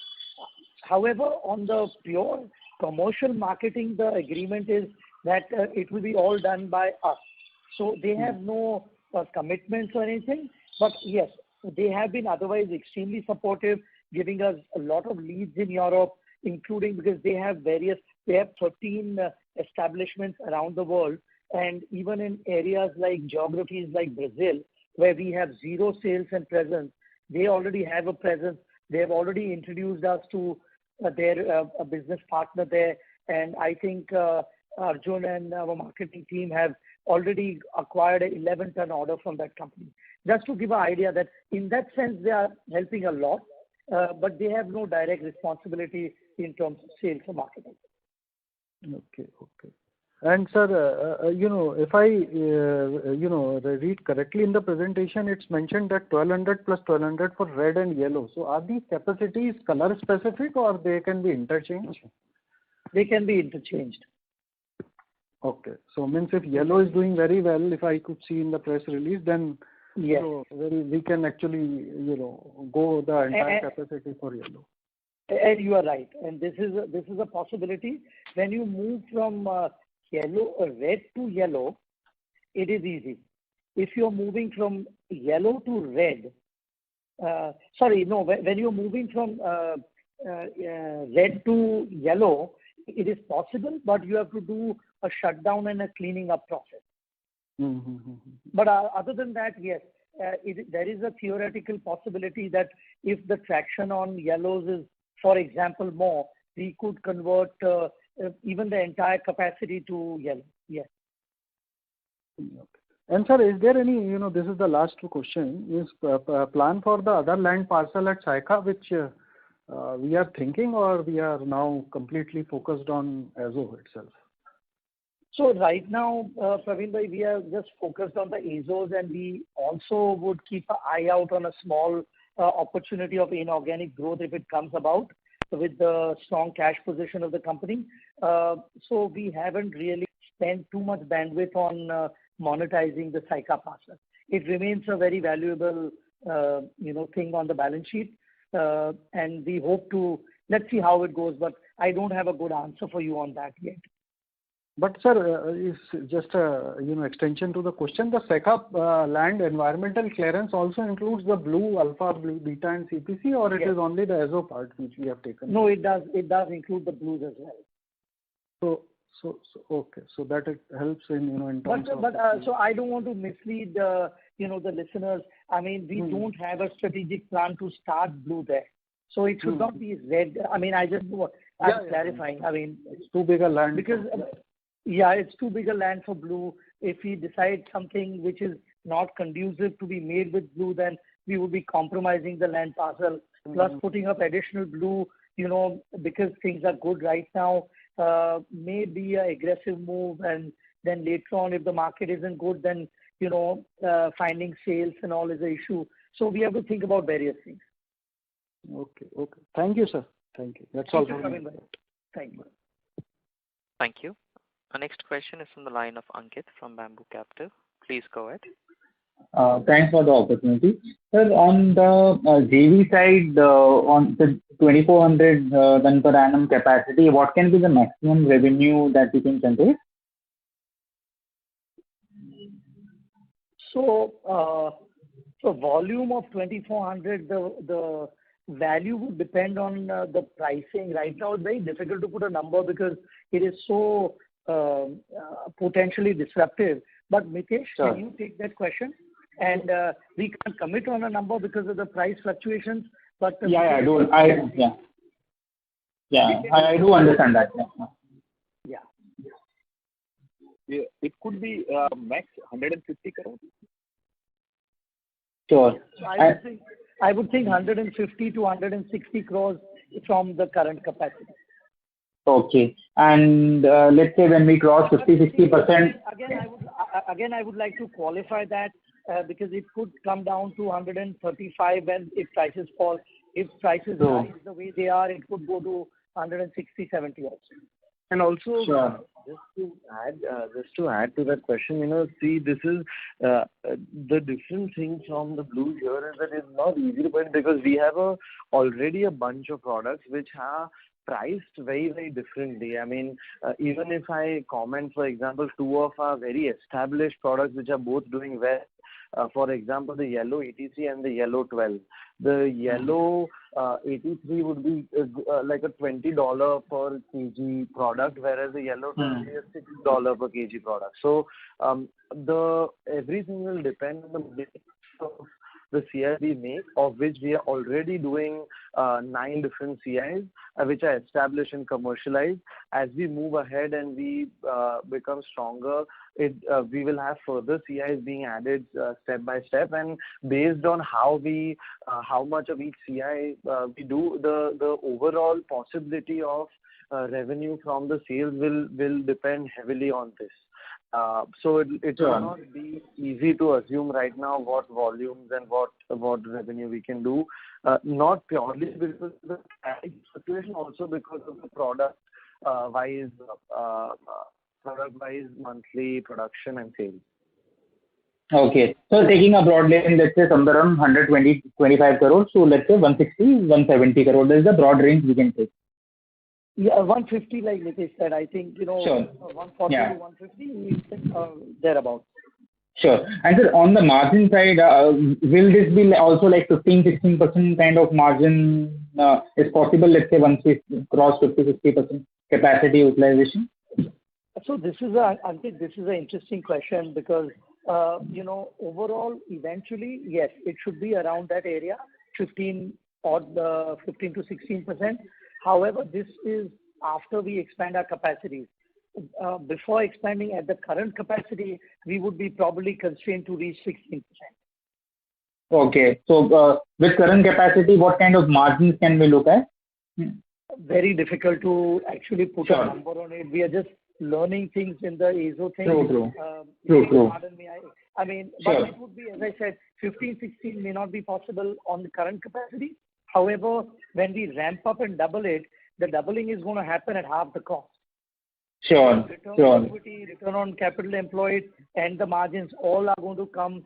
However, on the pure commercial marketing, the agreement is that it will be all done by us. So they have no commitments or anything. But yes, they have been otherwise extremely supportive, giving us a lot of leads in Europe, including because they have 13 establishments around the world, and even in areas like geographies like Brazil, where we have zero sales and presence, they already have a presence. They have already introduced us to their a business partner there, and I think Arjun and our marketing team have already acquired an 11-ton order from that company. Just to give an idea that in that sense they are helping a lot, but they have no direct responsibility in terms of sales or marketing. Okay. And sir, if I read correctly in the presentation, it's mentioned that 1200 plus 1200 for red and yellow. So are these capacities color specific, or they can be interchanged? They can be interchanged. Okay. So means if yellow is doing very well, if I could see in the press release, then yes, we can actually go the entire capacity for yellow. And you are right. And this is a possibility. When you move from red to yellow, it is easy. If you're moving from yellow to red, when you're moving from red to yellow, it is possible, but you have to do a shutdown and a cleaning up process. But other than that, yes, there is a theoretical possibility that if the traction on yellows is, for example, more, we could convert even the entire capacity to yellow. Yes. And sir, is there any, this is the last question, is plan for the other land parcel at Saika, which we are thinking, or we are now completely focused on Azo itself? So right now, Praveen bhai, we are just focused on the Azos, and we also would keep an eye out on a small opportunity of inorganic growth if it comes about with the strong cash position of the company. So we haven't really spent too much bandwidth on monetizing the Saika parcel. It remains a very valuable, thing on the balance sheet, and we hope to. Let's see how it goes, but I don't have a good answer for you on that yet. But sir, is just a extension to the question. The Saika land environmental clearance also includes the blue, alpha, blue, beta, and CPC, or it is only the Azo part which we have taken? No, it does. It does include the blues as well. So okay. So that it helps in terms of. But so I don't want to mislead the listeners. I mean, we don't have a strategic plan to start blue there. So it should not be red. I mean, I'm clarifying. I mean, it's too big a land because. It's too big a land for blue. If we decide something which is not conducive to be made with blue, then we would be compromising the land parcel. Plus putting up additional blue, because things are good right now, may be an aggressive move. And then later on, if the market isn't good, then, finding sales and all is an issue. So we have to think about various things. Okay. Thank you, sir. Thank you. That's all from me. Thank you. Thank you. Our next question is from the line of Ankit from Bamboo Capital. Please go ahead. Thanks for the opportunity. Sir, on the JV side, on the 2,400 ton per annum capacity, what can be the maximum revenue that we can generate? So volume of 2,400, the value would depend on the pricing. Right now, it's very difficult to put a number because it is so potentially disruptive. But Mitesh, can you take that question? And we can't commit on a number because of the price fluctuations. But I do. I do understand that. Yeah, it could be max 150 crores. Sure. So I would think 150 to 160 crores from the current capacity. Okay. And let's say when we cross 50-60%. Again, I would like to qualify that because it could come down to 135 when if prices fall. If prices rise the way they are, it could go to 160, 70 also. And also, just to add to that question, see, this is the different thing from the blue here is that it's not easy to put because we have already a bunch of products which are priced very, very differently. I mean, even if I comment, for example, two of our very established products which are both doing well, for example, the yellow 83 and the yellow 12. The yellow 83 would be like a $20 per kg product, whereas the yellow 12 is $6 per kg product. So everything will depend on the mix of the CI we make, of which we are already doing 9 different CIs, which are established and commercialized. As we move ahead and we become stronger, we will have further CIs being added step by step, and based on how much of each CI we do, the overall possibility of revenue from the sales will depend heavily on this. So it will not be easy to assume right now what volumes and what revenue we can do. Not purely because of the situation, also because of the product wise monthly production and sales. Okay. So taking a broad line, let's say somewhere around 125 crores. So let's say 160, 170 crores is the broad range we can take. Yeah, 150, like Nitesh said, I think, 140 to 150, thereabouts. Sure. And sir, on the margin side, will this be also like 15-16% kind of margin is possible, let's say, once we cross 50-60% capacity utilization? So I think this is an interesting question because, overall, eventually, yes, it should be around that area, 15 to 16%. However, this is after we expand our capacities. Before expanding at the current capacity, we would be probably constrained to reach 16%. Okay. So with current capacity, what kind of margins can we look at? Very difficult to actually put a number on it. We are just learning things in the AZO thing. True. Pardon me. I mean, Sure. but it would be, as I said, 15, 16 may not be possible on the current capacity. However, when we ramp up and double it, the doubling is going to happen at half the cost. Sure. Return on equity, return on capital employed, and the margins all are going to come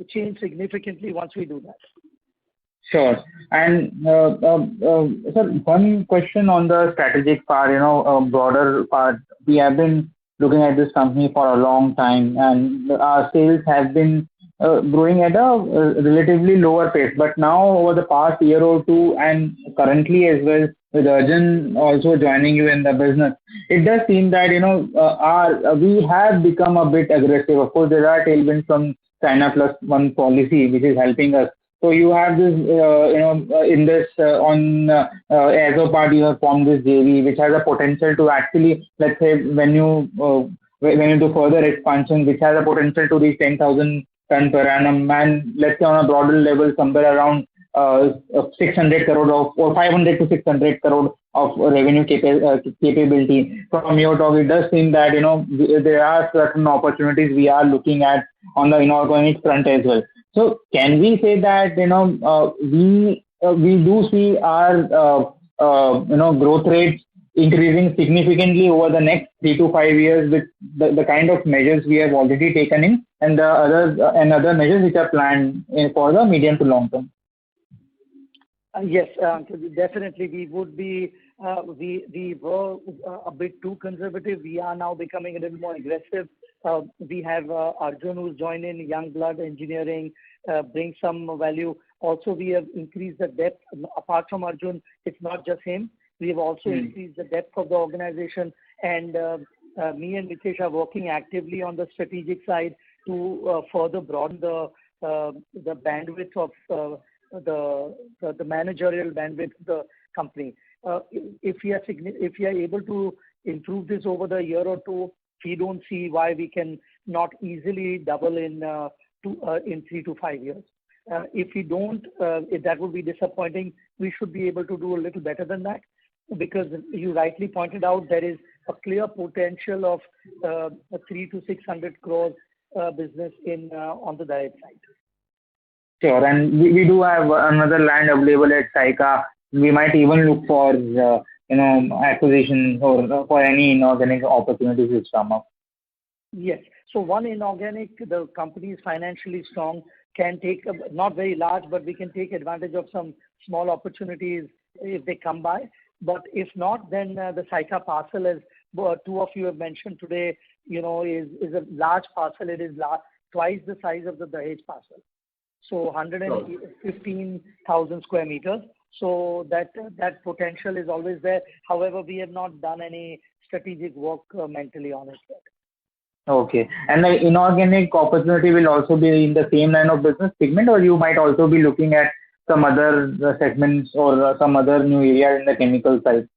change significantly once we do that. Sure. And sir, one question on the strategic part, broader part. We have been looking at this company for a long time, and our sales have been growing at a relatively lower pace. But now, over the past year or two, and currently as well, with Arjun also joining you in the business, it does seem that we have become a bit aggressive. Of course, there are tailwinds from China Plus One policy, which is helping us. So you have this, in this AZO part, you have formed this JV, which has a potential to actually, let's say, when you do further expansion, which has a potential to reach 10,000 ton per annum, and let's say on a broader level, somewhere around 600 crore or 500 to 600 crore of revenue capability. From your talk, it does seem that there are certain opportunities we are looking at on the inorganic front as well. So can we say that we do see our growth rates increasing significantly over the next 3 to 5 years with the kind of measures we have already taken in and the other measures which are planned for the medium to long term? Yes, definitely. We would be. We were a bit too conservative. We are now becoming a little more aggressive. We have Arjun who's joined in, young blood engineering, brings some value. Also, we have increased the depth. Apart from Arjun, it's not just him. We have also increased the depth of the organization, and me and Mitesh are working actively on the strategic side to further broaden the bandwidth of the managerial bandwidth of the company. If we are able to improve this over the year or two, we don't see why we can not easily double in 3 to 5 years. If we don't, if that would be disappointing. We should be able to do a little better than that, because you rightly pointed out there is a clear potential of a 300 to 600 crores business on the Dahej side. Sure, and we do have another land available at Saika. We might even look for acquisition or for any inorganic opportunities which come up. Yes. So one inorganic, the company is financially strong, can take not very large, but we can take advantage of some small opportunities if they come by. But if not, then the Saika parcel, as two of you have mentioned today, is a large parcel. It is twice the size of the Dahej parcel. So 115,000 square meters. So that potential is always there. However, we have not done any strategic work mentally on it yet. Okay. And the inorganic opportunity will also be in the same line of business segment, or you might also be looking at some other segments or some other new area in the chemical side?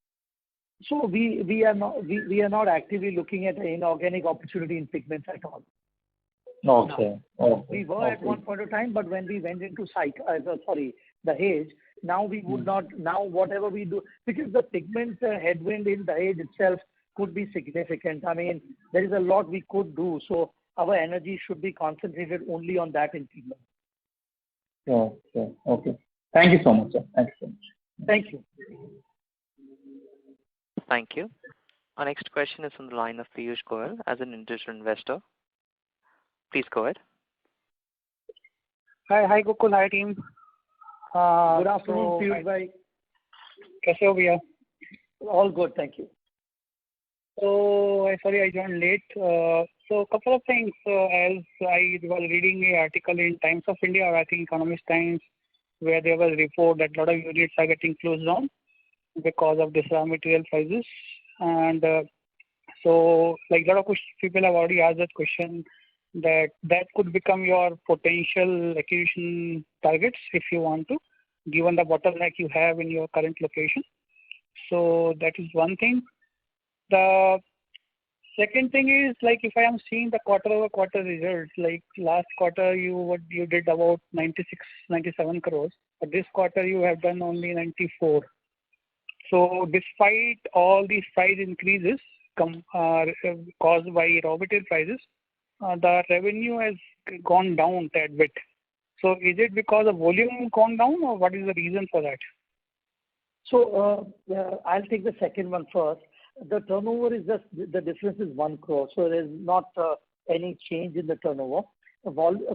So we are not actively looking at an inorganic opportunity in pigments at all. Okay. No. We were at one point of time, but when we went into Dahej, now we would not. Now whatever we do, because the pigment headwind in Dahej itself could be significant. I mean, there is a lot we could do. So our energy should be concentrated only on that in pigment. Sure. Okay. Thank you so much, sir. Thank you so much. Thank you. Thank you. Our next question is on the line of Piyush Goyal as an individual investor. Please go ahead. Hi Gokul, hi team. Good afternoon, Piyush bhai. कैसे हो भैया? All good, thank you. So sorry I joined late. So a couple of things. As I was reading an article in Times of India, or I think Economist Times, where there was a report that a lot of units are getting closed down because of this raw material prices. And so, like a lot of people have already asked that question, that could become your potential acquisition targets if you want to, given the bottleneck you have in your current location. So that is one thing. The second thing is, like, if I am seeing the quarter-over-quarter results, like last quarter you did about 96, 97 crores, but this quarter you have done only 94. So despite all these price increases caused by raw material prices, the revenue has gone down a tad bit. So is it because the volume gone down, or what is the reason for that? So I'll take the second one first. The turnover is just, the difference is 1 crore, so there's not any change in the turnover.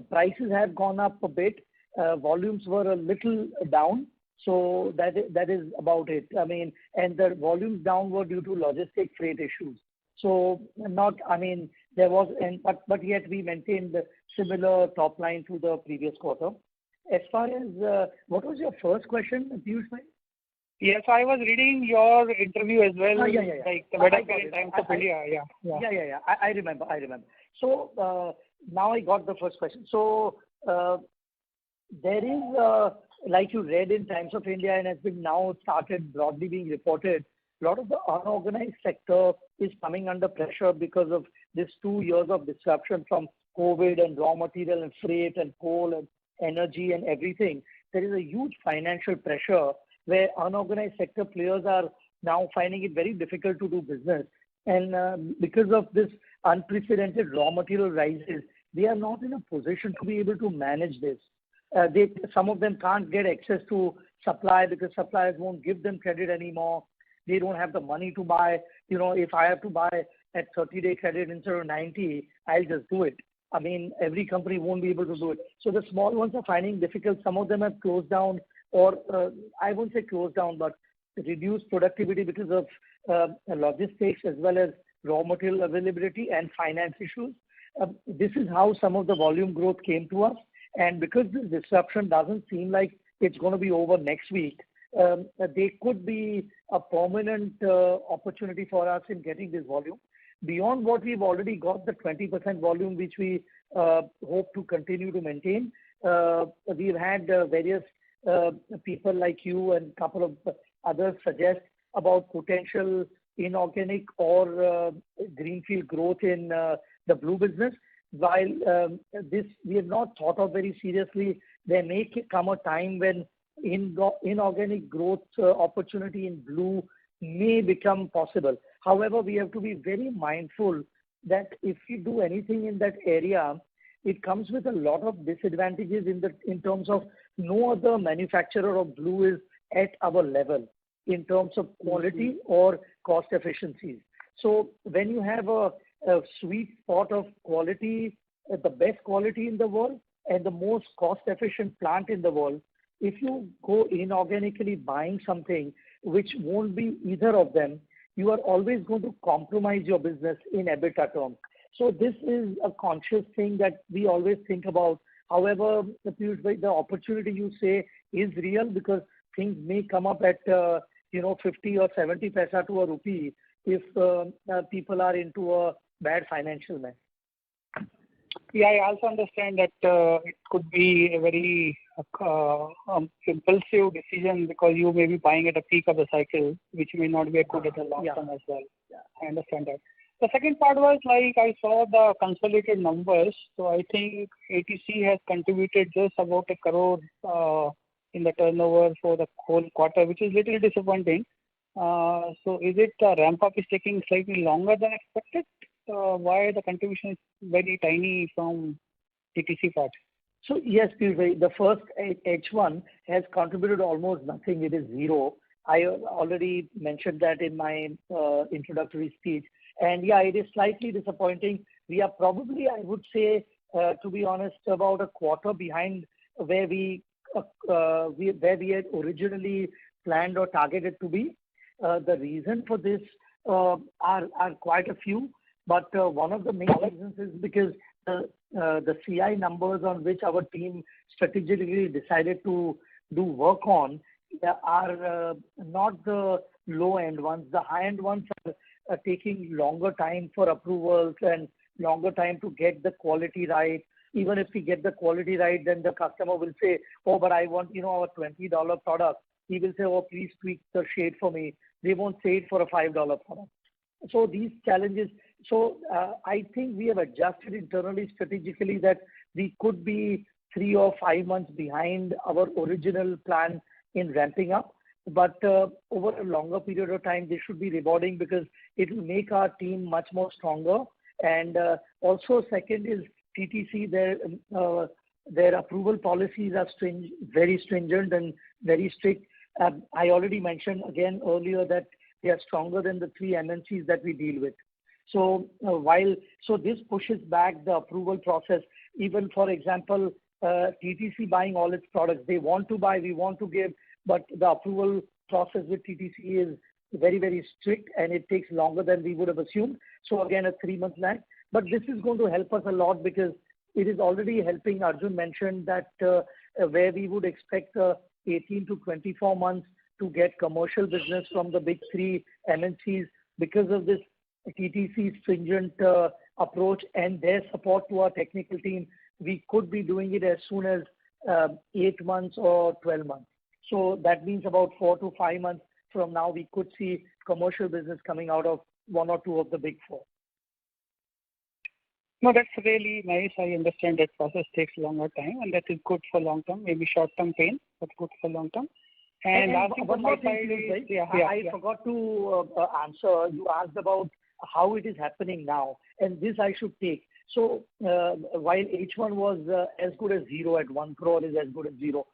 Prices have gone up a bit. Volumes were a little down, so that is about it. I mean, and the volumes down were due to logistic freight issues. So there was, but yet we maintained the similar top line to the previous quarter. As far as what was your first question, Piyush bhai? Yes, I was reading your interview as well. Yeah. Like the Better Times of India. Yeah. I remember. So now I got the first question. So there is, like you read in Times of India and has been now started broadly being reported, a lot of the unorganized sector is coming under pressure because of this 2 years of disruption from COVID and raw material and freight and coal and energy and everything. There is a huge financial pressure where unorganized sector players are now finding it very difficult to do business. And because of this unprecedented raw material rises, they are not in a position to be able to manage this. Some of them can't get access to supply because suppliers won't give them credit anymore. They don't have the money to buy. If I have to buy at 30-day credit instead of 90, I'll just do it. I mean, every company won't be able to do it. So the small ones are finding difficult. Some of them have closed down, or I won't say closed down, but reduced productivity because of logistics as well as raw material availability and finance issues. This is how some of the volume growth came to us. And because this disruption doesn't seem like it's going to be over next week, there could be a permanent opportunity for us in getting this volume. Beyond what we've already got, the 20% volume which we hope to continue to maintain, we've had various people like you and a couple of others suggest about potential inorganic or greenfield growth in the blue business. While this we have not thought of very seriously, there may come a time when inorganic growth opportunity in blue may become possible. However, we have to be very mindful that if we do anything in that area, it comes with a lot of disadvantages in terms of no other manufacturer of blue is at our level in terms of quality or cost efficiencies. So when you have a sweet spot of quality, the best quality in the world and the most cost efficient plant in the world, if you go inorganically buying something which won't be either of them, you are always going to compromise your business in EBITDA terms. So this is a conscious thing that we always think about. However, the opportunity you say is real because things may come up at 50 or 70 paisa to a rupee if people are into a bad financial mess. Yeah, I also understand that it could be a very impulsive decision because you may be buying at a peak of the cycle, which may not be good at the long term as well. Yeah. I understand that. The second part was like I saw the consolidated numbers. So I think ATC has contributed just about 1 crore in the turnover for the whole quarter, which is little disappointing. So is it the ramp up is taking slightly longer than expected? Why the contribution is very tiny from ATC part? So yes, the first H1 has contributed almost nothing. It is zero. I already mentioned that in my introductory speech. And yeah, it is slightly disappointing. We are probably, I would say, to be honest, about a quarter behind where we had originally planned or targeted to be. The reason for this are quite a few. But one of the main reasons is because the CI numbers on which our team strategically decided to do work on are not the low-end ones. The high-end ones are taking longer time for approvals and longer time to get the quality right. Even if we get the quality right, then the customer will say, oh, but I want, our $20 product. He will say, oh, please tweak the shade for me. They won't say it for a $5 product. So these challenges, I think we have adjusted internally strategically that we could be 3 or 5 months behind our original plan in ramping up. But over a longer period of time, they should be rewarding because it will make our team much more stronger. And also second is TTC, their approval policies are very stringent and very strict. I already mentioned again earlier that they are stronger than the 3 MNCs that we deal with. So this pushes back the approval process. Even for example, TTC buying all its products, they want to buy, we want to give, but the approval process with TTC is very, very strict and it takes longer than we would have assumed. So again, a 3-month lag. But this is going to help us a lot because it is already helping. Arjun mentioned that where we would expect 18 to 24 months to get commercial business from the big 3 MNCs because of this TTC stringent approach and their support to our technical team, we could be doing it as soon as 8 months or 12 months. So that means about 4 to 5 months from now, we could see commercial business coming out of 1 or 2 of the big 4. No, that's really nice. I understand that process takes longer time and that is good for long term, maybe short term pain, but good for long term. And one more thing, I forgot to answer. You asked about how it is happening now, and this I should take. So while H1 was as good as 0 at 1 crore is as good as 0,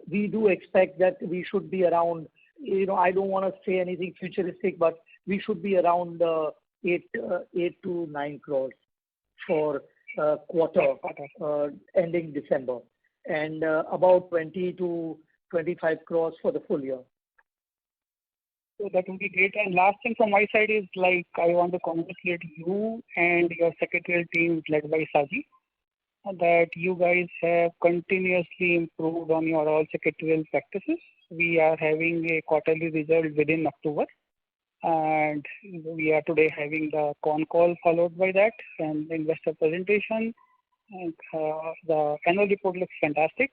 we do expect that we should be around, I don't want to say anything futuristic, but we should be around 8 to 9 crores for quarter ending December, and about 20 to 25 crores for the full year. So that would be great. And last thing from my side is I want to congratulate you and your secretarial team led by Saji that you guys have continuously improved on your all secretarial practices. We are having a quarterly result within October, and we are today having the con call followed by that and the investor presentation. And the annual report looks fantastic.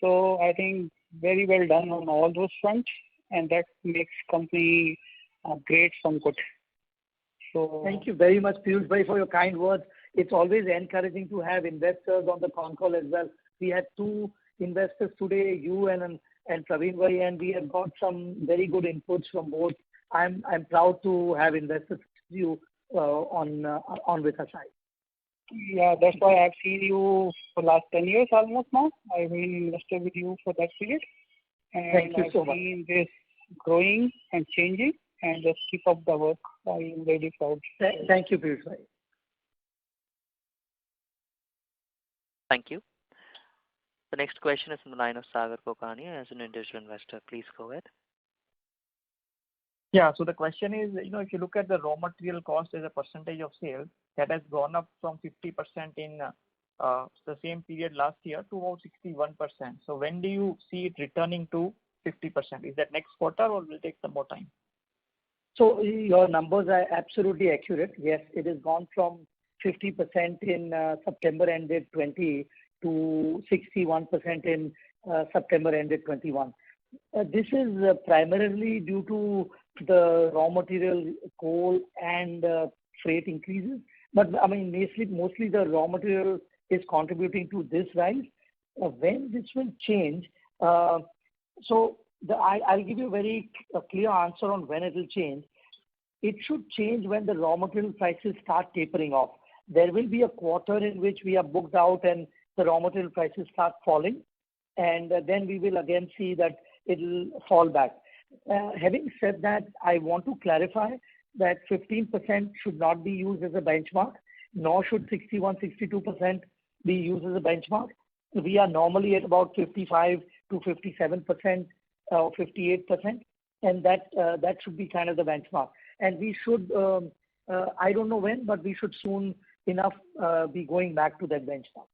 So I think very well done on all those fronts, and that makes company great from good. So thank you very much, Piyush Bhai, for your kind words. It's always encouraging to have investors on the con call as well. We had 2 investors today, you and Praveen Bhai, and we have got some very good inputs from both. I'm proud to have investors you on with us. Yeah, that's why I've seen you for last 10 years almost now. I've been invested with you for that period. And thank you so much. I've seen this growing and changing, and just keep up the work. I am very proud. Thank you, Piyush Bhai. Thank you. The next question is from the line of Sagar Kokania as an individual investor. Please go ahead. Yeah, so the question is, if you look at the raw material cost as a percentage of sales, that has gone up from 50% in the same period last year to about 61%. So when do you see it returning to 50%? Is that next quarter or will it take some more time? So your numbers are absolutely accurate. Yes, it has gone from 50% in September ended 20 to 61% in September ended 21. This is primarily due to the raw material, coal and freight increases. But I mean, mostly the raw material is contributing to this rise. When this will change, I'll give you a very clear answer on when it will change. It should change when the raw material prices start tapering off. There will be a quarter in which we are booked out and the raw material prices start falling, and then we will again see that it will fall back. Having said that, I want to clarify that 15% should not be used as a benchmark, nor should 61-62% be used as a benchmark. We are normally at about 55 to 57% or 58%, and that should be kind of the benchmark. And we should I don't know when, but we should soon enough be going back to that benchmark.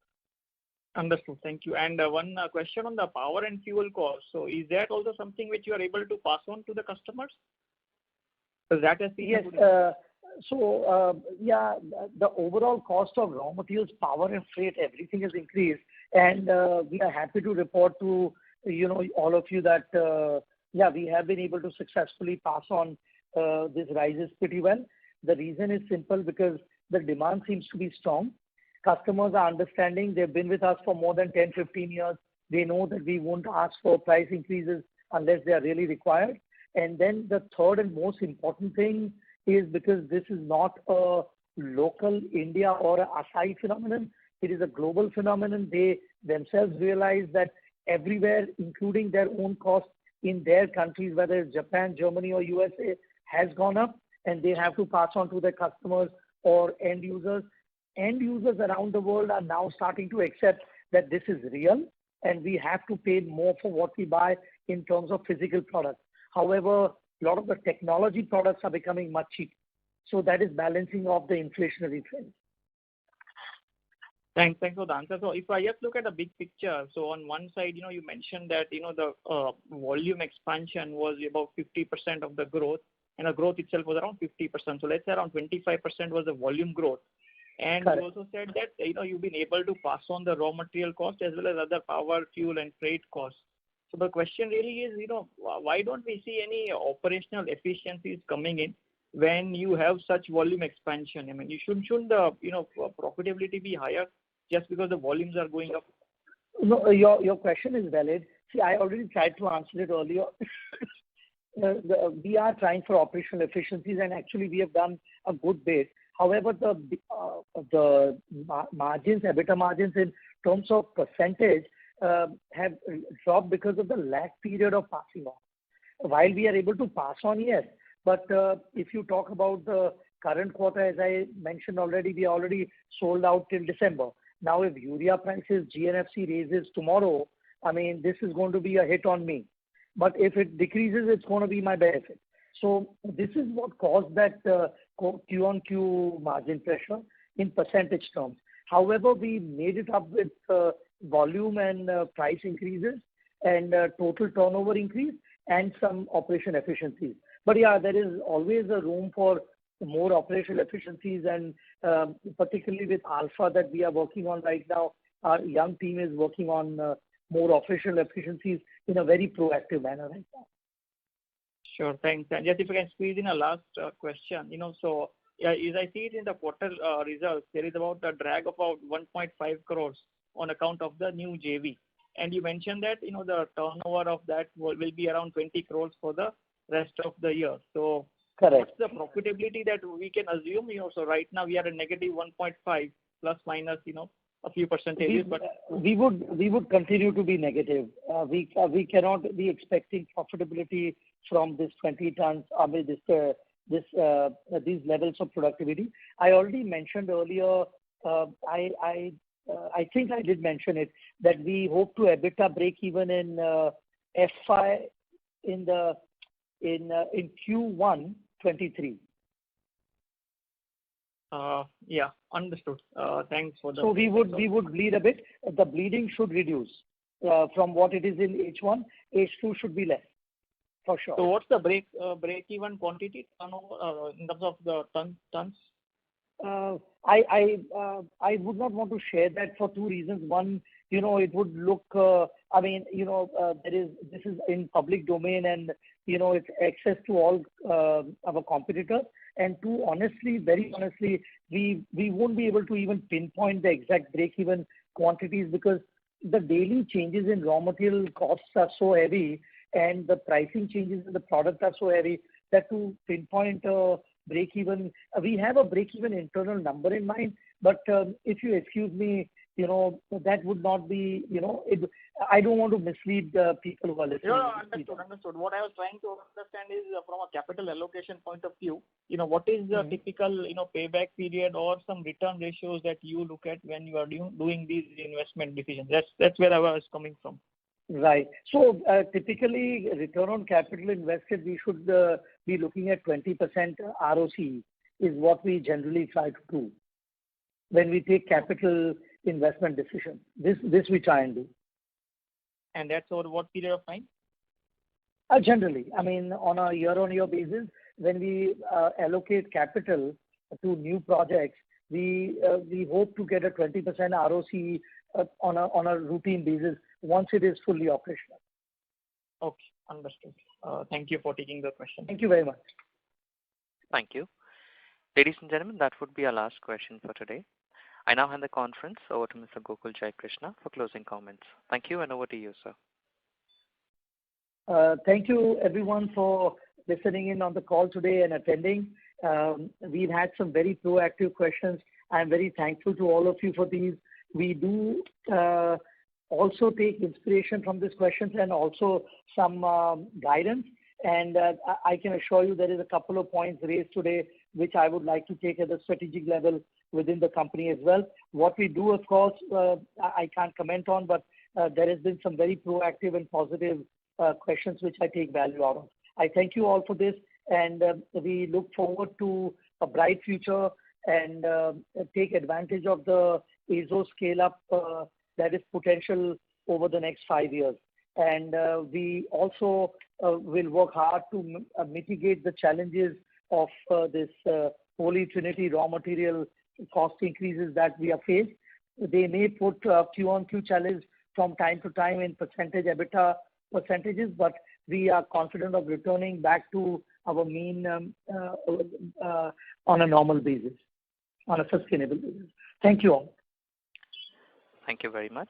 Understood. Thank you. And one question on the power and fuel cost. So is that also something which you are able to pass on to the customers? So that has been yes. The overall cost of raw materials, power and freight, everything has increased, and we are happy to report to all of you that we have been able to successfully pass on these rises pretty well. The reason is simple, because the demand seems to be strong. Customers are understanding. They've been with us for more than 10, 15 years. They know that we won't ask for price increases unless they are really required. And then the third and most important thing is, because this is not a local India or a Asahi phenomenon, it is a global phenomenon. They themselves realize that everywhere, including their own costs in their countries, whether it's Japan, Germany, or USA, has gone up, and they have to pass on to their customers or end users. End users around the world are now starting to accept that this is real, and we have to pay more for what we buy in terms of physical products. However, a lot of the technology products are becoming much cheaper. So that is balancing off the inflationary trend. Thanks for the answer. So if I just look at the big picture, so on one side, you mentioned that, the volume expansion was about 50% of the growth, and the growth itself was around 50%. So let's say around 25% was the volume growth. And Correct. You also said that, you've been able to pass on the raw material cost as well as other power, fuel, and freight costs. So the question really is, why don't we see any operational efficiencies coming in when you have such volume expansion? I mean, shouldn't the profitability be higher just because the volumes are going up? No, your question is valid. See, I already tried to answer it earlier. We are trying for operational efficiencies, and actually we have done a good bit. However, the margins, EBITDA margins in terms of percentage, have dropped because of the lag period of passing on. While we are able to pass on, yes, but if you talk about the current quarter, as I mentioned already, we are already sold out till December. Now, if urea prices, GNFC raises tomorrow, I mean, this is going to be a hit on me. But if it decreases, it's going to be my benefit. So this is what caused that Q-on-Q margin pressure in percentage terms. However, we made it up with volume and price increases and total turnover increase and some operation efficiencies. But yeah, there is always a room for more operational efficiencies, and particularly with Alpha that we are working on right now, our young team is working on more operational efficiencies in a very proactive manner right now. Sure, thanks. And just if I can squeeze in a last question, so as I see it in the quarter results, there is about a drag of about 1.5 crores on account of the new JV. And you mentioned that, the turnover of that will be around 20 crores for the rest of the year. So correct. What's the profitability that we can assume? So right now we are at negative 1.5 plus minus, a few percentages. But we would continue to be negative. We cannot be expecting profitability from this 20 tons, these levels of productivity. I already mentioned earlier, I think I did mention it, that we hope to EBITDA break even in FY in Q1 23. Yeah, understood. Thanks for the. So we would bleed a bit. The bleeding should reduce from what it is in H1. H2 should be less, for sure. So what's the break even quantity turnover in terms of the tons? I would not want to share that for two reasons. One, it would look. This is in public domain, and it's access to all our competitors. And two, very honestly, we won't be able to even pinpoint the exact break-even quantities, because the daily changes in raw material costs are so heavy, and the pricing changes in the product are so heavy that to pinpoint a break-even, we have a break-even internal number in mind. But if you excuse me, that would not be, I don't want to mislead people who are listening. No, understood. What I was trying to understand is from a capital allocation point of view, what is the typical, payback period or some return ratios that you look at when you are doing these investment decisions? That's where I was coming from. Right. So typically, return on capital invested, we should be looking at 20% ROCE. is what we generally try to do when we take capital investment decisions. This we try and do. And that's over what period of time? Generally, I mean, on a year-on-year basis, when we allocate capital to new projects, we hope to get a 20% ROC on a routine basis once it is fully operational. Okay, understood. Thank you for taking the question. Thank you very much. Thank you. Ladies and gentlemen, that would be our last question for today. I now hand the conference over to Mr. Gokul Jaikrishna for closing comments. Thank you, and over to you, sir. Thank you, everyone, for listening in on the call today and attending. We've had some very proactive questions. I'm very thankful to all of you for these. We do also take inspiration from these questions and also some guidance. And I can assure you there is a couple of points raised today which I would like to take at the strategic level within the company as well. What we do, of course, I can't comment on, but there has been some very proactive and positive questions which I take value out of. I thank you all for this, and we look forward to a bright future and take advantage of the AZO scale-up that is potential over the next 5 years. And we also will work hard to mitigate the challenges of this Holy Trinity raw material cost increases that we have faced. They may put Q-on-Q challenge from time to time in percentage EBITDA percentages, but we are confident of returning back to our mean on a normal basis, on a sustainable basis. Thank you all. Thank you very much.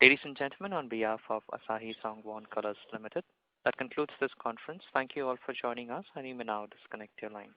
Ladies and gentlemen, on behalf of Asahi Songwon Colors Limited, that concludes this conference. Thank you all for joining us, and you may now disconnect your lines.